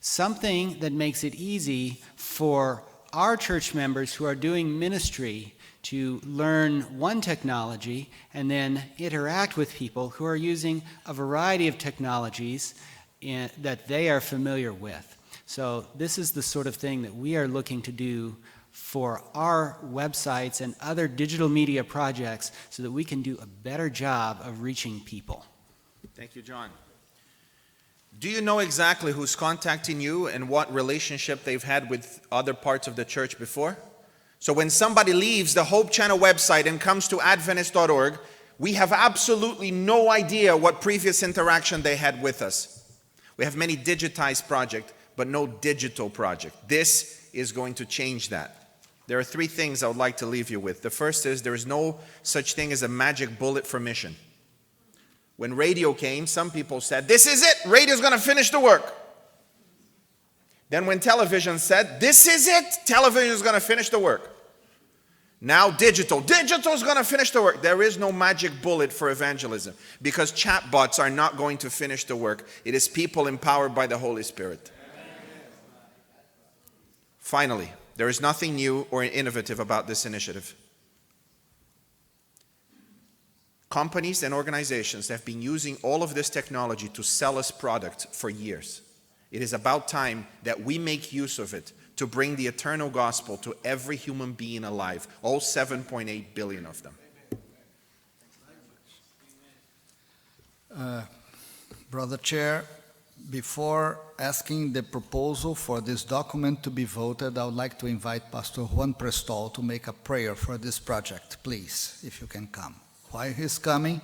Something that makes it easy for our church members who are doing ministry to learn one technology and then interact with people who are using a variety of technologies that they are familiar with. So this is the sort of thing that we are looking to do for our websites and other digital media projects so that we can do a better job of reaching people. Thank you, John. Do you know exactly who's contacting you and what relationship they've had with other parts of the church before? So when somebody leaves the Hope Channel website and comes to Adventist.org, we have absolutely no idea what previous interaction they had with us. We have many digitized projects, but no digital project. This is going to change that. There are 3 things I would like to leave you with. The first is there is no such thing as a magic bullet for mission. When radio came, some people said, this is it, radio's going to finish the work. Then when television said, this is it, television is going to finish the work. Now digital is going to finish the work. There is no magic bullet for evangelism because chatbots are not going to finish the work. It is people empowered by the Holy Spirit. Finally, there is nothing new or innovative about this initiative. Companies and organizations have been using all of this technology to sell us product for years. It is about time that we make use of it to bring the eternal gospel to every human being alive, all 7.8 billion of them. Brother Chair, before asking the proposal for this document to be voted, I would like to invite Pastor Juan Prestol to make a prayer for this project, please, if you can come. While he's coming,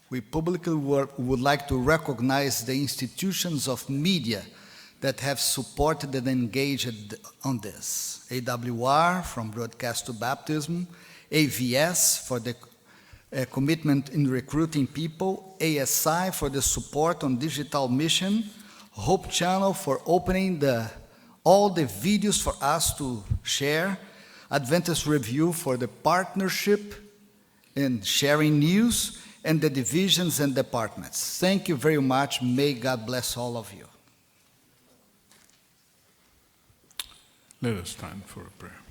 we publicly would like to recognize the institutions of media that have supported and engaged on this. AWR from Broadcast to Baptism, AVS for the commitment in recruiting people, ASI for the support on digital mission, Hope Channel for opening all the videos for us to share, Adventist Review for the partnership in sharing news, and the divisions and departments. Thank you very much. May God bless all of you. Let us stand for a prayer.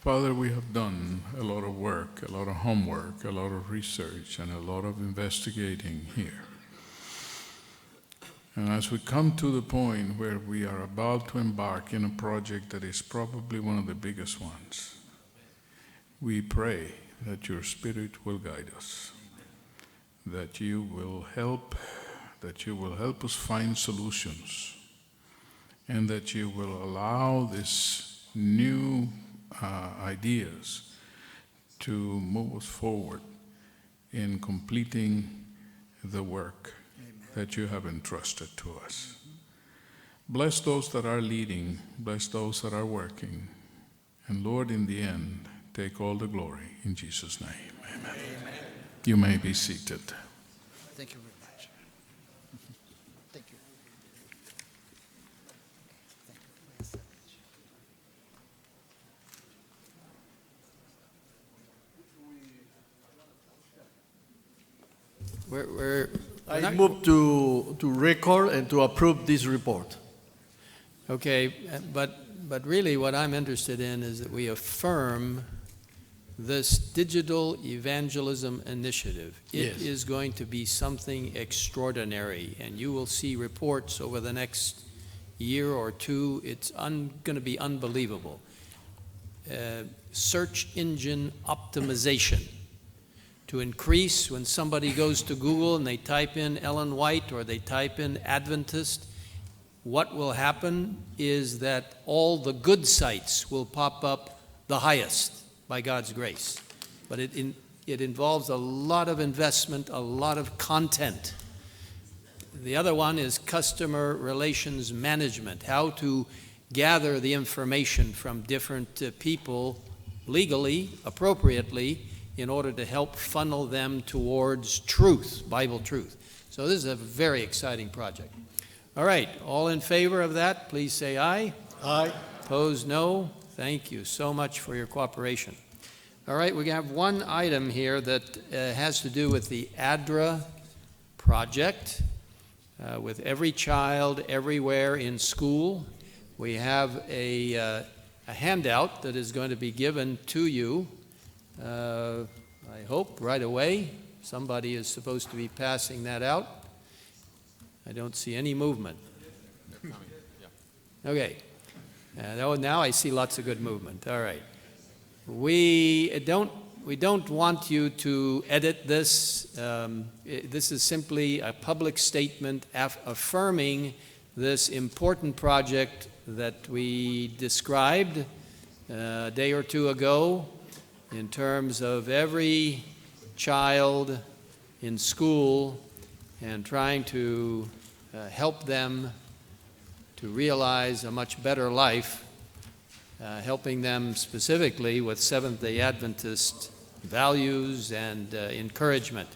Father, we have done a lot of work, a lot of homework, a lot of research, and a lot of investigating here. And as we come to the point where we are about to embark in a project that is probably one of the biggest ones, we pray that your Spirit will guide us, that you will help us find solutions, and that you will allow this new ideas to move us forward in completing the work that you have entrusted to us. Bless those that are leading, bless those that are working, and Lord, in the end, take all the glory in Jesus' name. Amen. Amen. You may be seated. Thank you very much. Thank you. I move to record and to approve this report. Okay, but really what I'm interested in is that we affirm this digital evangelism initiative. It Yes. is going to be something extraordinary, and you will see reports over the next year or two. It's going to be unbelievable. Search engine optimization to increase when somebody goes to Google and they type in Ellen White or they type in Adventist. What will happen is that all the good sites will pop up the highest by God's grace. But it involves a lot of investment, a lot of content. The other one is customer relations management, how to gather the information from different people legally, appropriately, in order to help funnel them towards truth, Bible truth. So this is a very exciting project. All right, all in favor of that, please say aye. Aye. Opposed, no. Thank you so much for your cooperation. All right, we have one item here that has to do with the ADRA project. with every child everywhere in school. We have a handout that is going to be given to you, I hope, right away. Somebody is supposed to be passing that out. I don't see any movement. Okay. Now I see lots of good movement. All right. We don't want you to edit this. This is simply a public statement affirming this important project that we described a day or two ago in terms of every child in school and trying to help them to realize a much better life, helping them specifically with Seventh-day Adventist values and encouragement.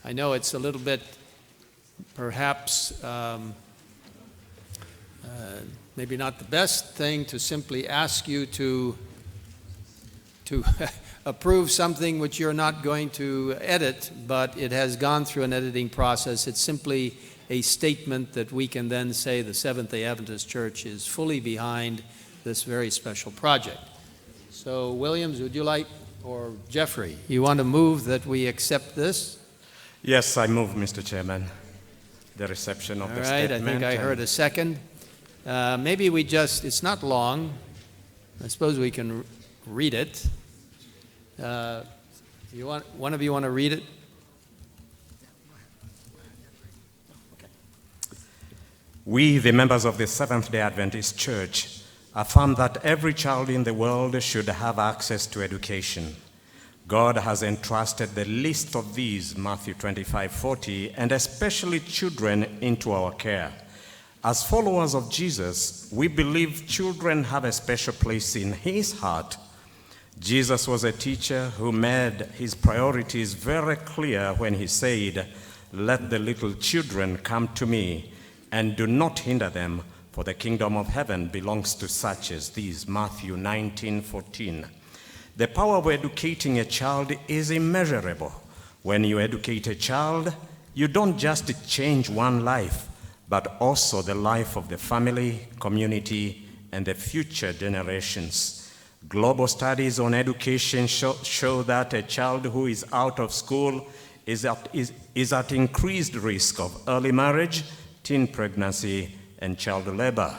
I know it's a little bit, perhaps, maybe not the best thing to simply ask you to approve something which you're not going to edit, but it has gone through an editing process. It's simply a statement that we can then say the Seventh-day Adventist Church is fully behind this very special project. So, Williams, would you like, or Jeffrey, you want to move that we accept this? Yes, I move, Mr. Chairman, the reception of the statement. All right, I think I heard a second. Maybe we just, it's not long. I suppose we can read it. One of you want to read it? We, the members of the Seventh-day Adventist Church, affirm that every child in the world should have access to education. God has entrusted the least of these, Matthew 25:40, and especially children, into our care. As followers of Jesus, we believe children have a special place in his heart. Jesus was a teacher who made his priorities very clear when he said, "Let the little children come to me, and do not hinder them, for the kingdom of heaven belongs to such as these," Matthew 19:14. The power of educating a child is immeasurable. When you educate a child, you don't just change one life, but also the life of the family, community, and the future generations. Global studies on education show that a child who is out of school is at increased risk of early marriage, teen pregnancy, and child labor.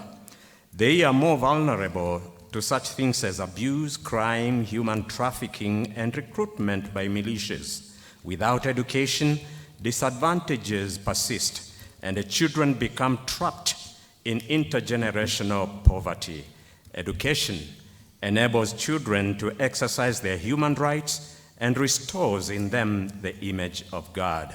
They are more vulnerable to such things as abuse, crime, human trafficking, and recruitment by militias. Without education, disadvantages persist, and the children become trapped in intergenerational poverty. Education enables children to exercise their human rights and restores in them the image of God.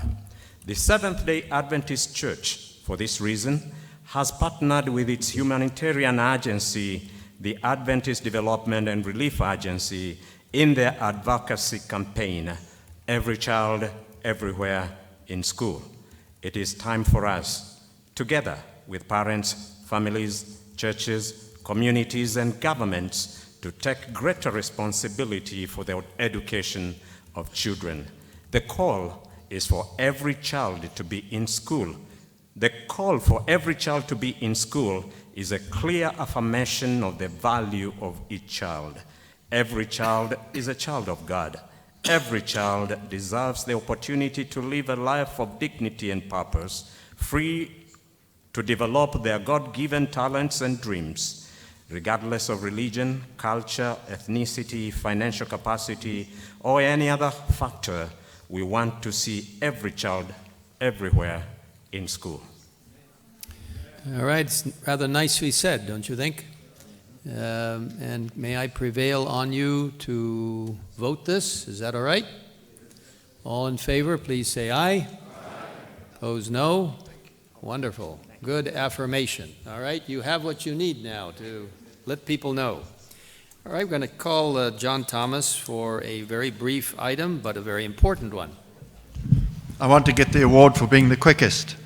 The Seventh-day Adventist Church, for this reason, has partnered with its humanitarian agency, the Adventist Development and Relief Agency, in their advocacy campaign, "Every Child, Everywhere in School." It is time for us, together with parents, families, churches, communities, and governments, to take greater responsibility for the education of children. The call is for every child to be in school. The call for every child to be in school is a clear affirmation of the value of each child. Every child is a child of God. Every child deserves the opportunity to live a life of dignity and purpose, free to develop their God-given talents and dreams. Regardless of religion, culture, ethnicity, financial capacity, or any other factor, we want to see every child everywhere in school. All right, it's rather nicely said, don't you think? And may I prevail on you to vote this? Is that all right? All in favor, please say aye. Aye. Opposed, no. Wonderful. Good affirmation. All right, you have what you need now to let people know. All right, we're going to call John Thomas for a very brief item, but a very important one. I want to get the award for being the quickest.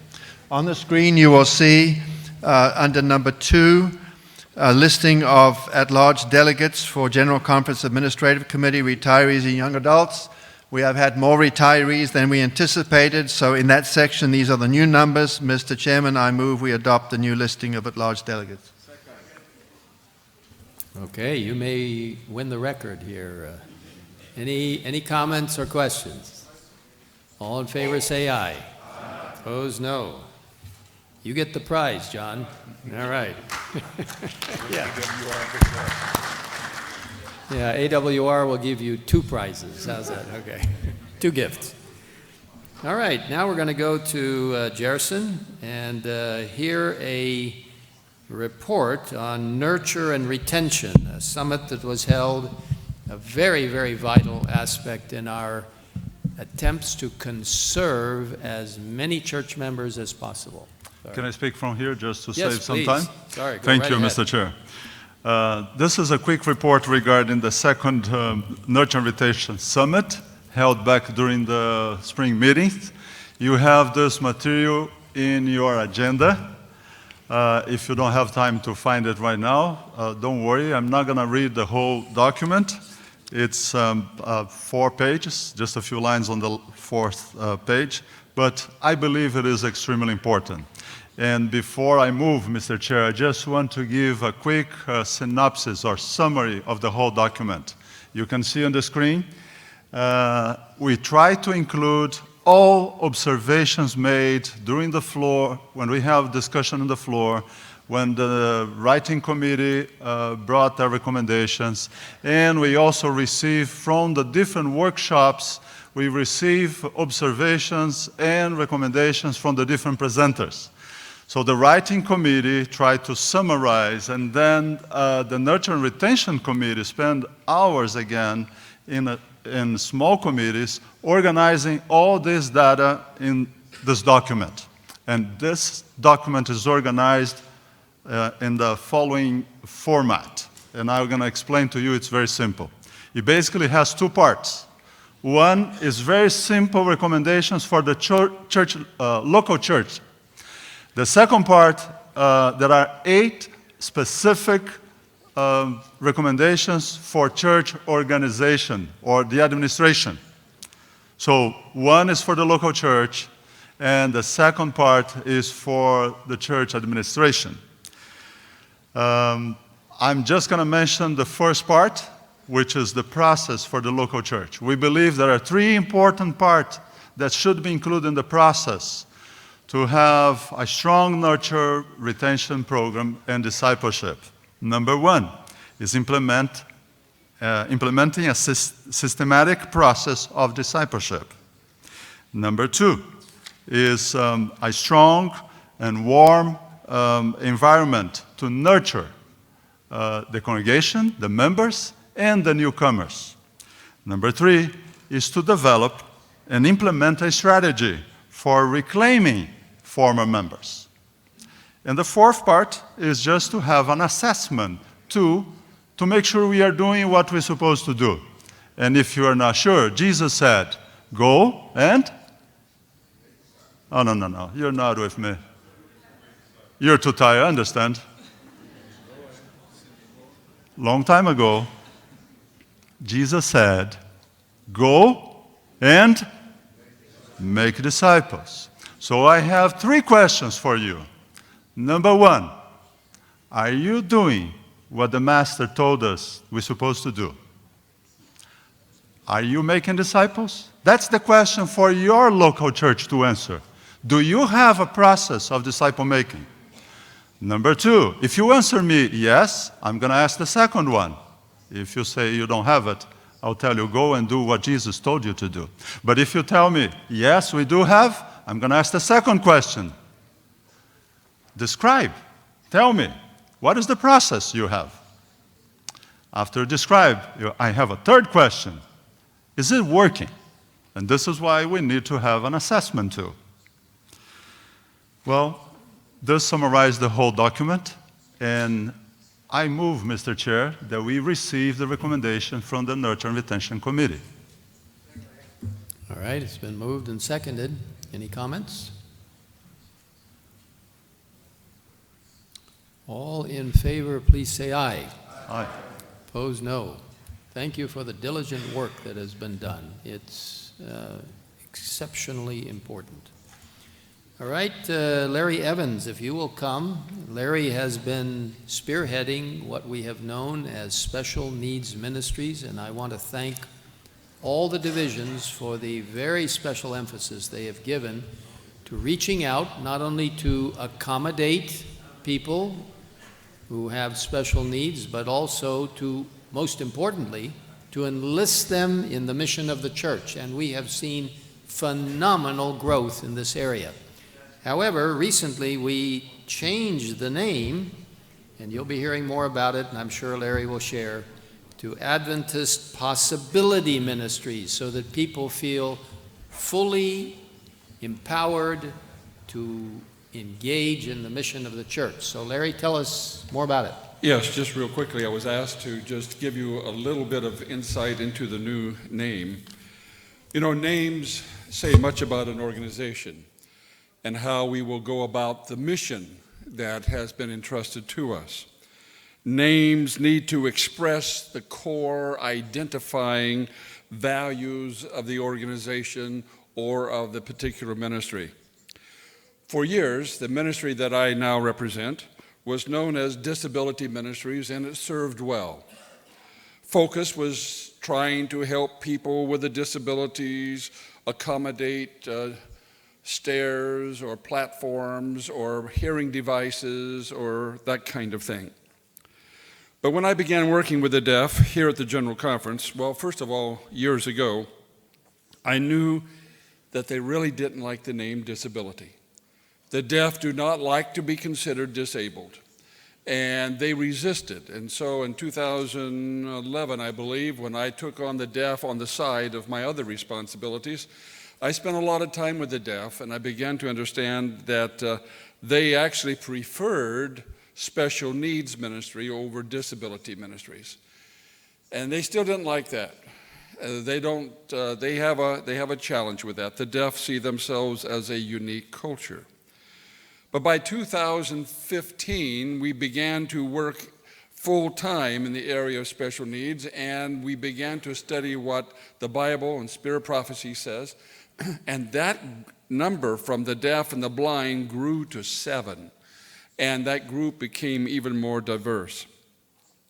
On the screen you will see under number 2 a listing of at-large delegates for General Conference Administrative Committee, retirees and young adults. We have had more retirees than we anticipated, so in that section, these are the new numbers. Mr. Chairman, I move we adopt the new listing of at-large delegates. Okay, you may win the record here. Any comments or questions? All in favor say aye. Opposed, no. You get the prize, John. All right. Yeah, AWR will give you 2 prizes. How's that? Okay. 2 gifts. All right, now we're going to go to Jerson and hear a report on nurture and retention, a summit that was held, a very, very vital aspect in our attempts to conserve as many church members as possible. Sorry. Can I speak from here just to Yes, save some please. time? Sorry, go Thank right you, ahead. Mr. Chair. This is a quick report regarding the second Nurture and Retention Summit held back during the spring meetings. You have this material in your agenda. If you don't have time to find it right now, don't worry. I'm not going to read the whole document. It's 4 pages, just a few lines on the 4th page, but I believe it is extremely important. And before I move, Mr. Chair, I just want to give a quick synopsis or summary of the whole document. You can see on the screen, we try to include all observations made during the floor, when we have discussion on the floor, when the writing committee brought their recommendations, and we also receive from the different workshops, we receive observations and recommendations from the different presenters. So the writing committee tried to summarize, and then the Nurture and Retention Committee spent hours again in small committees organizing all this data in this document. And this document is organized in the following format. And I'm going to explain to you, it's very simple. It basically has 2 parts. One is very simple recommendations for the local church. The second part, there are 8 specific recommendations for church organization or the administration. So one is for the local church, and the second part is for the church administration. I'm just going to mention the first part, which is the process for the local church. We believe there are 3 important parts that should be included in the process to have a strong nurture retention program and discipleship. Number 1 is implementing a systematic process of discipleship. Number 2 is a strong and warm environment to nurture the congregation, the members, and the newcomers. Number 3 is to develop and implement a strategy for reclaiming former members. And the 4th part is just to have an assessment to make sure we are doing what we're supposed to do. And if you are not sure, Jesus said, go and... Oh, no, you're not with me. You're too tired, I understand. Long time ago, Jesus said, go and make disciples. So I have 3 questions for you. Number 1, are you doing what the Master told us we're supposed to do? Are you making disciples? That's the question for your local church to answer. Do you have a process of disciple making? Number 2, if you answer me yes, I'm going to ask the second one. If you say you don't have it, I'll tell you go and do what Jesus told you to do. But if you tell me yes, we do have, I'm going to ask the second question. Describe. Tell me, what is the process you have? After describe, I have a third question. Is it working? And this is why we need to have an assessment too. Well, this summarizes the whole document, and I move, Mr. Chair, that we receive the recommendation from the Nurture and Retention Committee. All right, it's been moved and seconded. Any comments? All in favor, please say aye. Aye. Opposed, no. Thank you for the diligent work that has been done. It's exceptionally important. All right, Larry Evans, if you will come. Larry has been spearheading what we have known as special needs ministries, and I want to thank all the divisions for the very special emphasis they have given to reaching out, not only to accommodate people who have special needs, but also to, most importantly, to enlist them in the mission of the church. And we have seen phenomenal growth in this area. However, recently we changed the name, and you'll be hearing more about it, and I'm sure Larry will share, to Adventist Possibility Ministries, so that people feel fully empowered to engage in the mission of the church. So Larry, tell us more about it. Yes, just real quickly, I was asked to just give you a little bit of insight into the new name. You know, names say much about an organization and how we will go about the mission that has been entrusted to us. Names need to express the core identifying values of the organization or of the particular ministry. For years, the ministry that I now represent was known as Disability Ministries, and it served well. Focus was trying to help people with the disabilities accommodate stairs or platforms or hearing devices or that kind of thing. But when I began working with the deaf here at the General Conference, well, first of all, years ago, I knew that they really didn't like the name disability. The deaf do not like to be considered disabled, and they resisted. And so in 2011, I believe, when I took on the deaf on the side of my other responsibilities, I spent a lot of time with the deaf, and I began to understand that they actually preferred special needs ministry over disability ministries. And they still didn't like that. They have a challenge with that. The deaf see themselves as a unique culture. But by 2015, we began to work full-time in the area of special needs, and we began to study what the Bible and Spirit Prophecy says, and that number from the deaf and the blind grew to 7, and that group became even more diverse.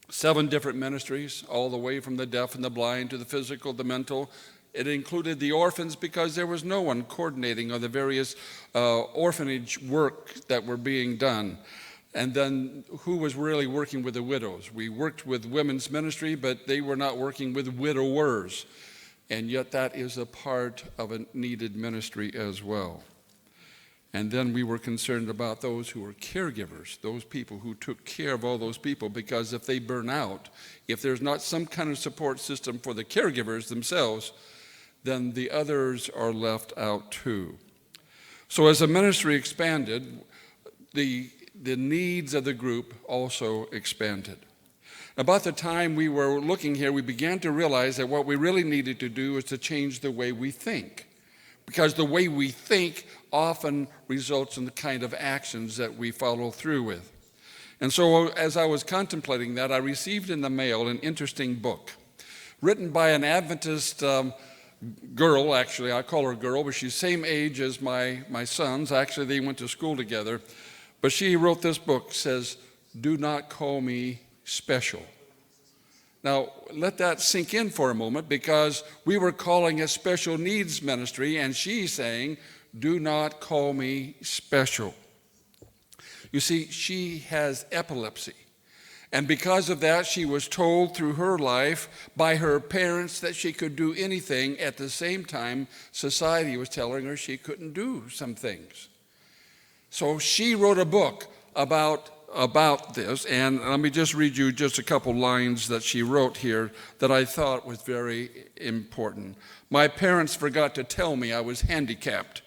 7 different ministries, all the way from the deaf and the blind to the physical, the mental. It included the orphans because there was no one coordinating on the various orphanage work that were being done. And then who was really working with the widows? We worked with women's ministry, but they were not working with widowers. And yet that is a part of a needed ministry as well. And then we were concerned about those who were caregivers, those people who took care of all those people, because if they burn out, if there's not some kind of support system for the caregivers themselves, then the others are left out too. So as the ministry expanded, the needs of the group also expanded. About the time we were looking here, we began to realize that what we really needed to do is to change the way we think, because the way we think often results in the kind of actions that we follow through with. And so as I was contemplating that, I received in the mail an interesting book written by an Adventist girl. Actually, I call her a girl, but she's the same age as my sons. Actually, they went to school together. But she wrote this book, says, "Do not call me special." Now, let that sink in for a moment, because we were calling a special needs ministry, and she's saying, "Do not call me special." You see, she has epilepsy. And because of that, she was told through her life by her parents that she could do anything. At the same time, society was telling her she couldn't do some things. So she wrote a book about this, and let me just read you just a couple lines that she wrote here that I thought was very important. "My parents forgot to tell me I was handicapped.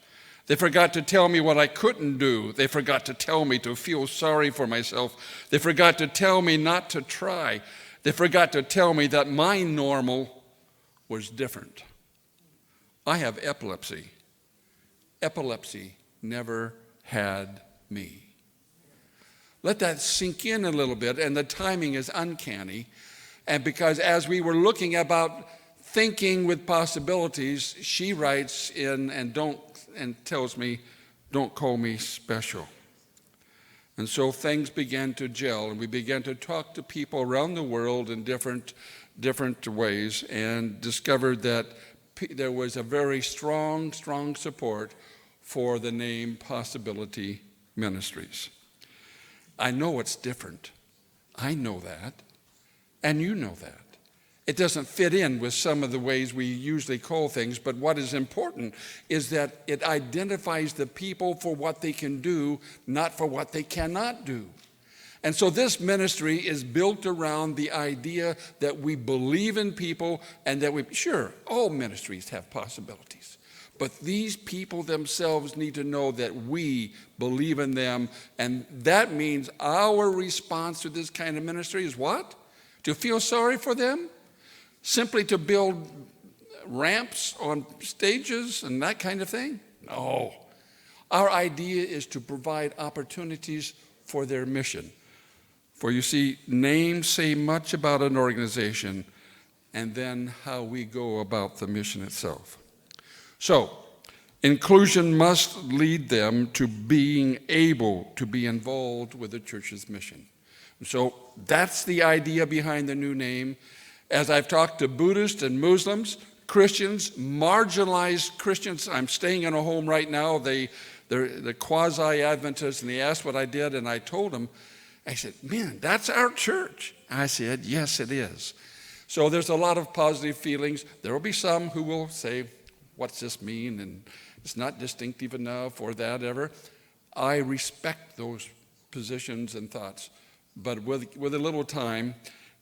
They forgot to tell me what I couldn't do. They forgot to tell me to feel sorry for myself. They forgot to tell me not to try. They forgot to tell me that my normal was different. I have epilepsy. Epilepsy never had me." Let that sink in a little bit, and the timing is uncanny. And because as we were looking about thinking with possibilities, she writes in and tells me, don't call me special. And so things began to gel, and we began to talk to people around the world in different ways, and discovered that there was a very strong support for the name Possibility Ministries. I know it's different. I know that, and you know that. It doesn't fit in with some of the ways we usually call things, but what is important is that it identifies the people for what they can do, not for what they cannot do. And so this ministry is built around the idea that we believe in people, and that sure, all ministries have possibilities. But these people themselves need to know that we believe in them, and that means our response to this kind of ministry is what? To feel sorry for them? Simply to build ramps on stages and that kind of thing? No. Our idea is to provide opportunities for their mission. For you see, names say much about an organization, and then how we go about the mission itself. So, inclusion must lead them to being able to be involved with the church's mission. So that's the idea behind the new name. As I've talked to Buddhists and Muslims, Christians, marginalized Christians, I'm staying in a home right now, they're the quasi-Adventists, and they asked what I did, and I told them, I said, man, that's our church. I said, yes, it is. So there's a lot of positive feelings. There will be some who will say, what's this mean? And it's not distinctive enough or that ever. I respect those positions and thoughts. But with a little time,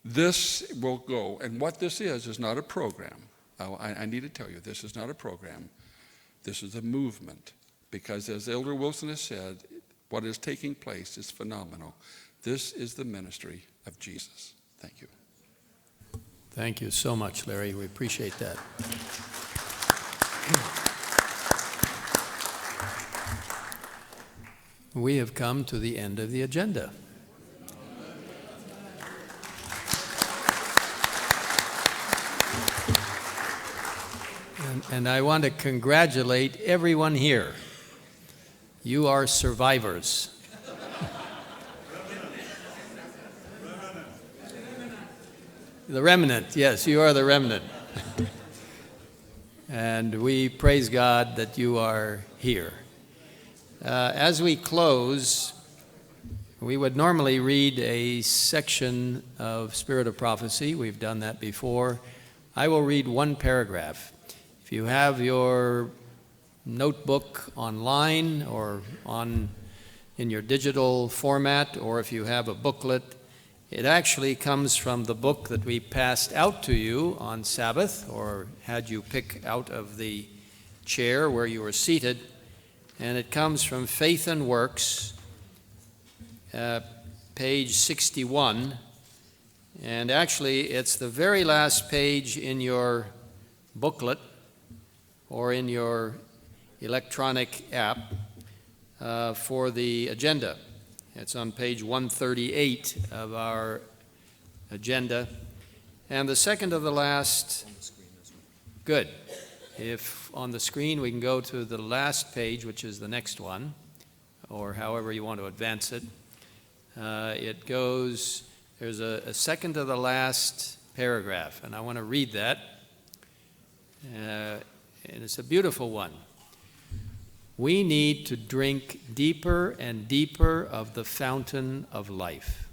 this will go. And what this is not a program. I need to tell you, this is not a program. This is a movement. Because as Elder Wilson has said, what is taking place is phenomenal. This is the ministry of Jesus. Thank you. Thank you so much, Larry. We appreciate that. We have come to the end of the agenda. And I want to congratulate everyone here. You are survivors. The remnant, yes, you are the remnant. And we praise God that you are here. As we close, we would normally read a section of Spirit of Prophecy. We've done that before. I will read one paragraph. If you have your notebook online or in your digital format, or if you have a booklet, it actually comes from the book that we passed out to you on Sabbath, or had you pick out of the chair where you were seated, and it comes from Faith and Works, page 61, and actually it's the very last page in your booklet or in your electronic app for the agenda. It's on page 138 of our agenda. And the second to the last, good. If on the screen we can go to the last page, which is the next one, or however you want to advance it. It goes, there's a second to the last paragraph, and I want to read that. And it's a beautiful one. We need to drink deeper and deeper of the fountain of life.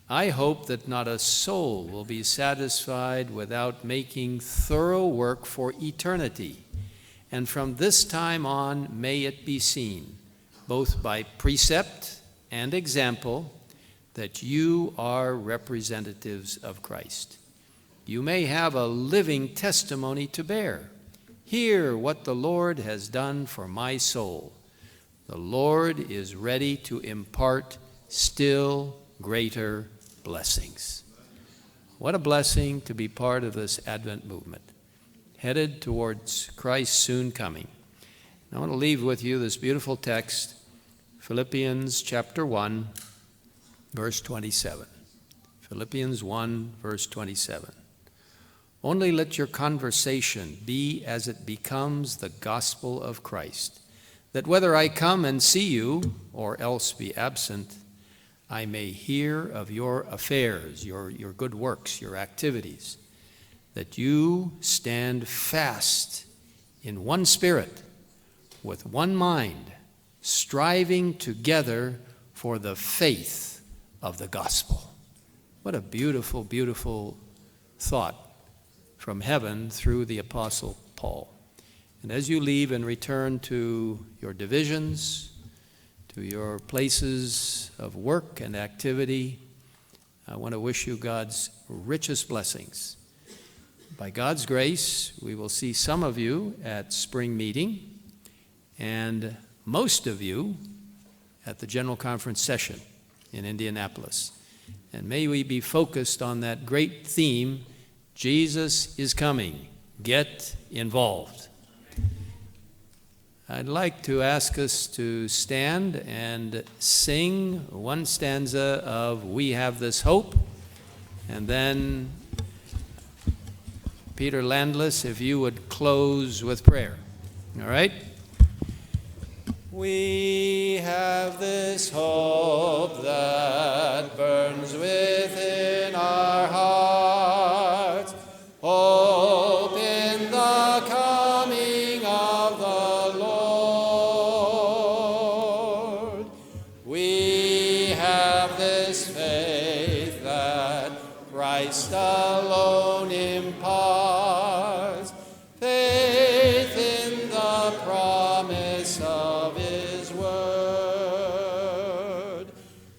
I hope that not a soul will be satisfied without making thorough work for eternity. And from this time on, may it be seen, both by precept and example, that you are representatives of Christ. You may have a living testimony to bear. Hear what the Lord has done for my soul. The Lord is ready to impart still greater blessings. What a blessing to be part of this Advent movement, headed towards Christ's soon coming. I want to leave with you this beautiful text, Philippians chapter 1, verse 27. Philippians 1, verse 27. Only let your conversation be as it becomes the gospel of Christ, that whether I come and see you or else be absent, I may hear of your affairs, your good works, your activities, that you stand fast in one spirit, with one mind, striving together for the faith of the gospel. What a beautiful, beautiful thought from heaven through the Apostle Paul. And as you leave and return to your divisions, to your places of work and activity, I want to wish you God's richest blessings. By God's grace, we will see some of you at spring meeting and most of you at the General Conference session in Indianapolis. And may we be focused on that great theme, Jesus is coming. Get involved. I'd like to ask us to stand and sing one stanza of We Have This Hope, and then Peter Landless, if you would close with prayer. All right? We have this hope that burns within our hearts, hope in the coming of the Lord. We have this faith that Christ alone imparts, faith in the promise of His word.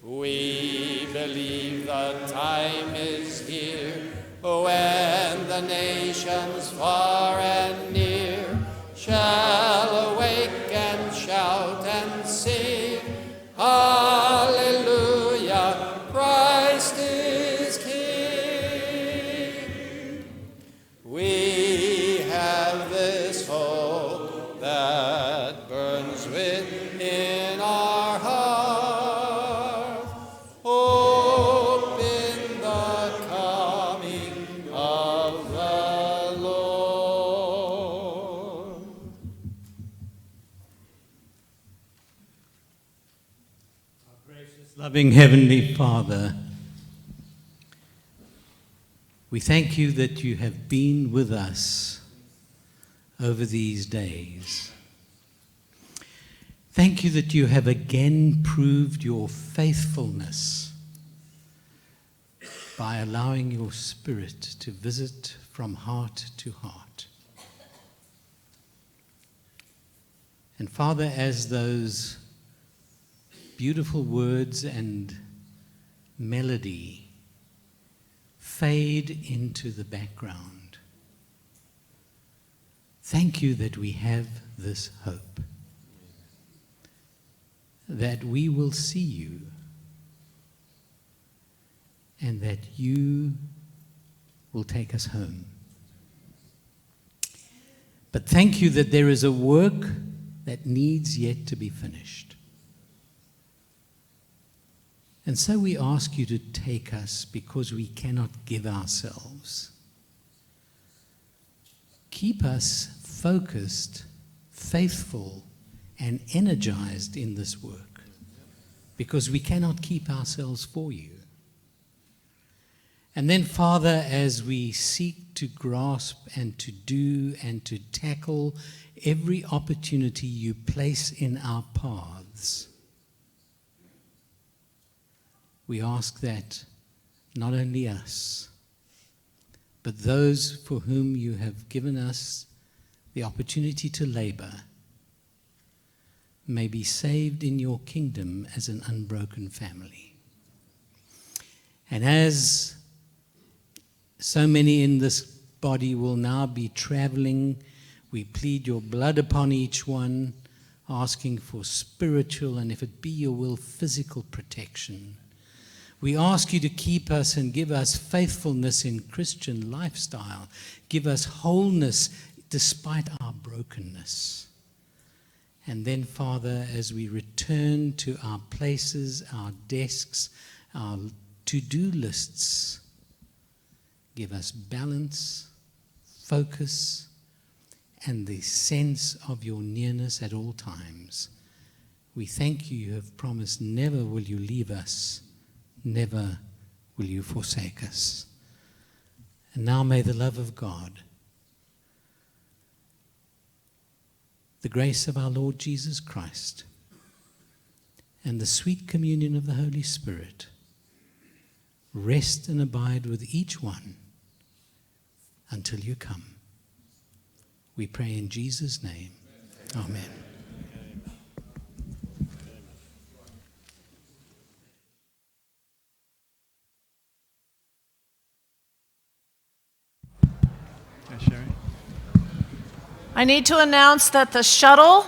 We believe the time is here when the nations far and near shall awake and shout and sing, Hallelujah, Christ is King. We have this hope that burns within our hearts, hope in the coming of the Lord. Our gracious, loving Heavenly Father, we thank you that you have been with us over these days. Thank you that you have again proved your faithfulness by allowing your Spirit to visit from heart to heart. And Father, as those beautiful words and melody fade into the background, thank you that we have this hope, that we will see you and that you will take us home. But thank you that there is a work that needs yet to be finished. And so we ask you to take us because we cannot give ourselves. Keep us focused, faithful, and energized in this work because we cannot keep ourselves for you. And then, Father, as we seek to grasp and to do and to tackle every opportunity you place in our paths, we ask that not only us, but those for whom you have given us the opportunity to labor may be saved in your kingdom as an unbroken family. And as so many in this body will now be traveling, we plead your blood upon each one, asking for spiritual and, if it be your will, physical protection. We ask you to keep us and give us faithfulness in Christian lifestyle. Give us wholeness despite our brokenness. And then, Father, as we return to our places, our desks, our to-do lists. Give us balance, focus, and the sense of your nearness at all times. We thank you, you have promised, never will you leave us, never will you forsake us. And now may the love of God, the grace of our Lord Jesus Christ, and the sweet communion of the Holy Spirit rest and abide with each one until you come. We pray in Jesus' name. Amen. I need to announce that the shuttle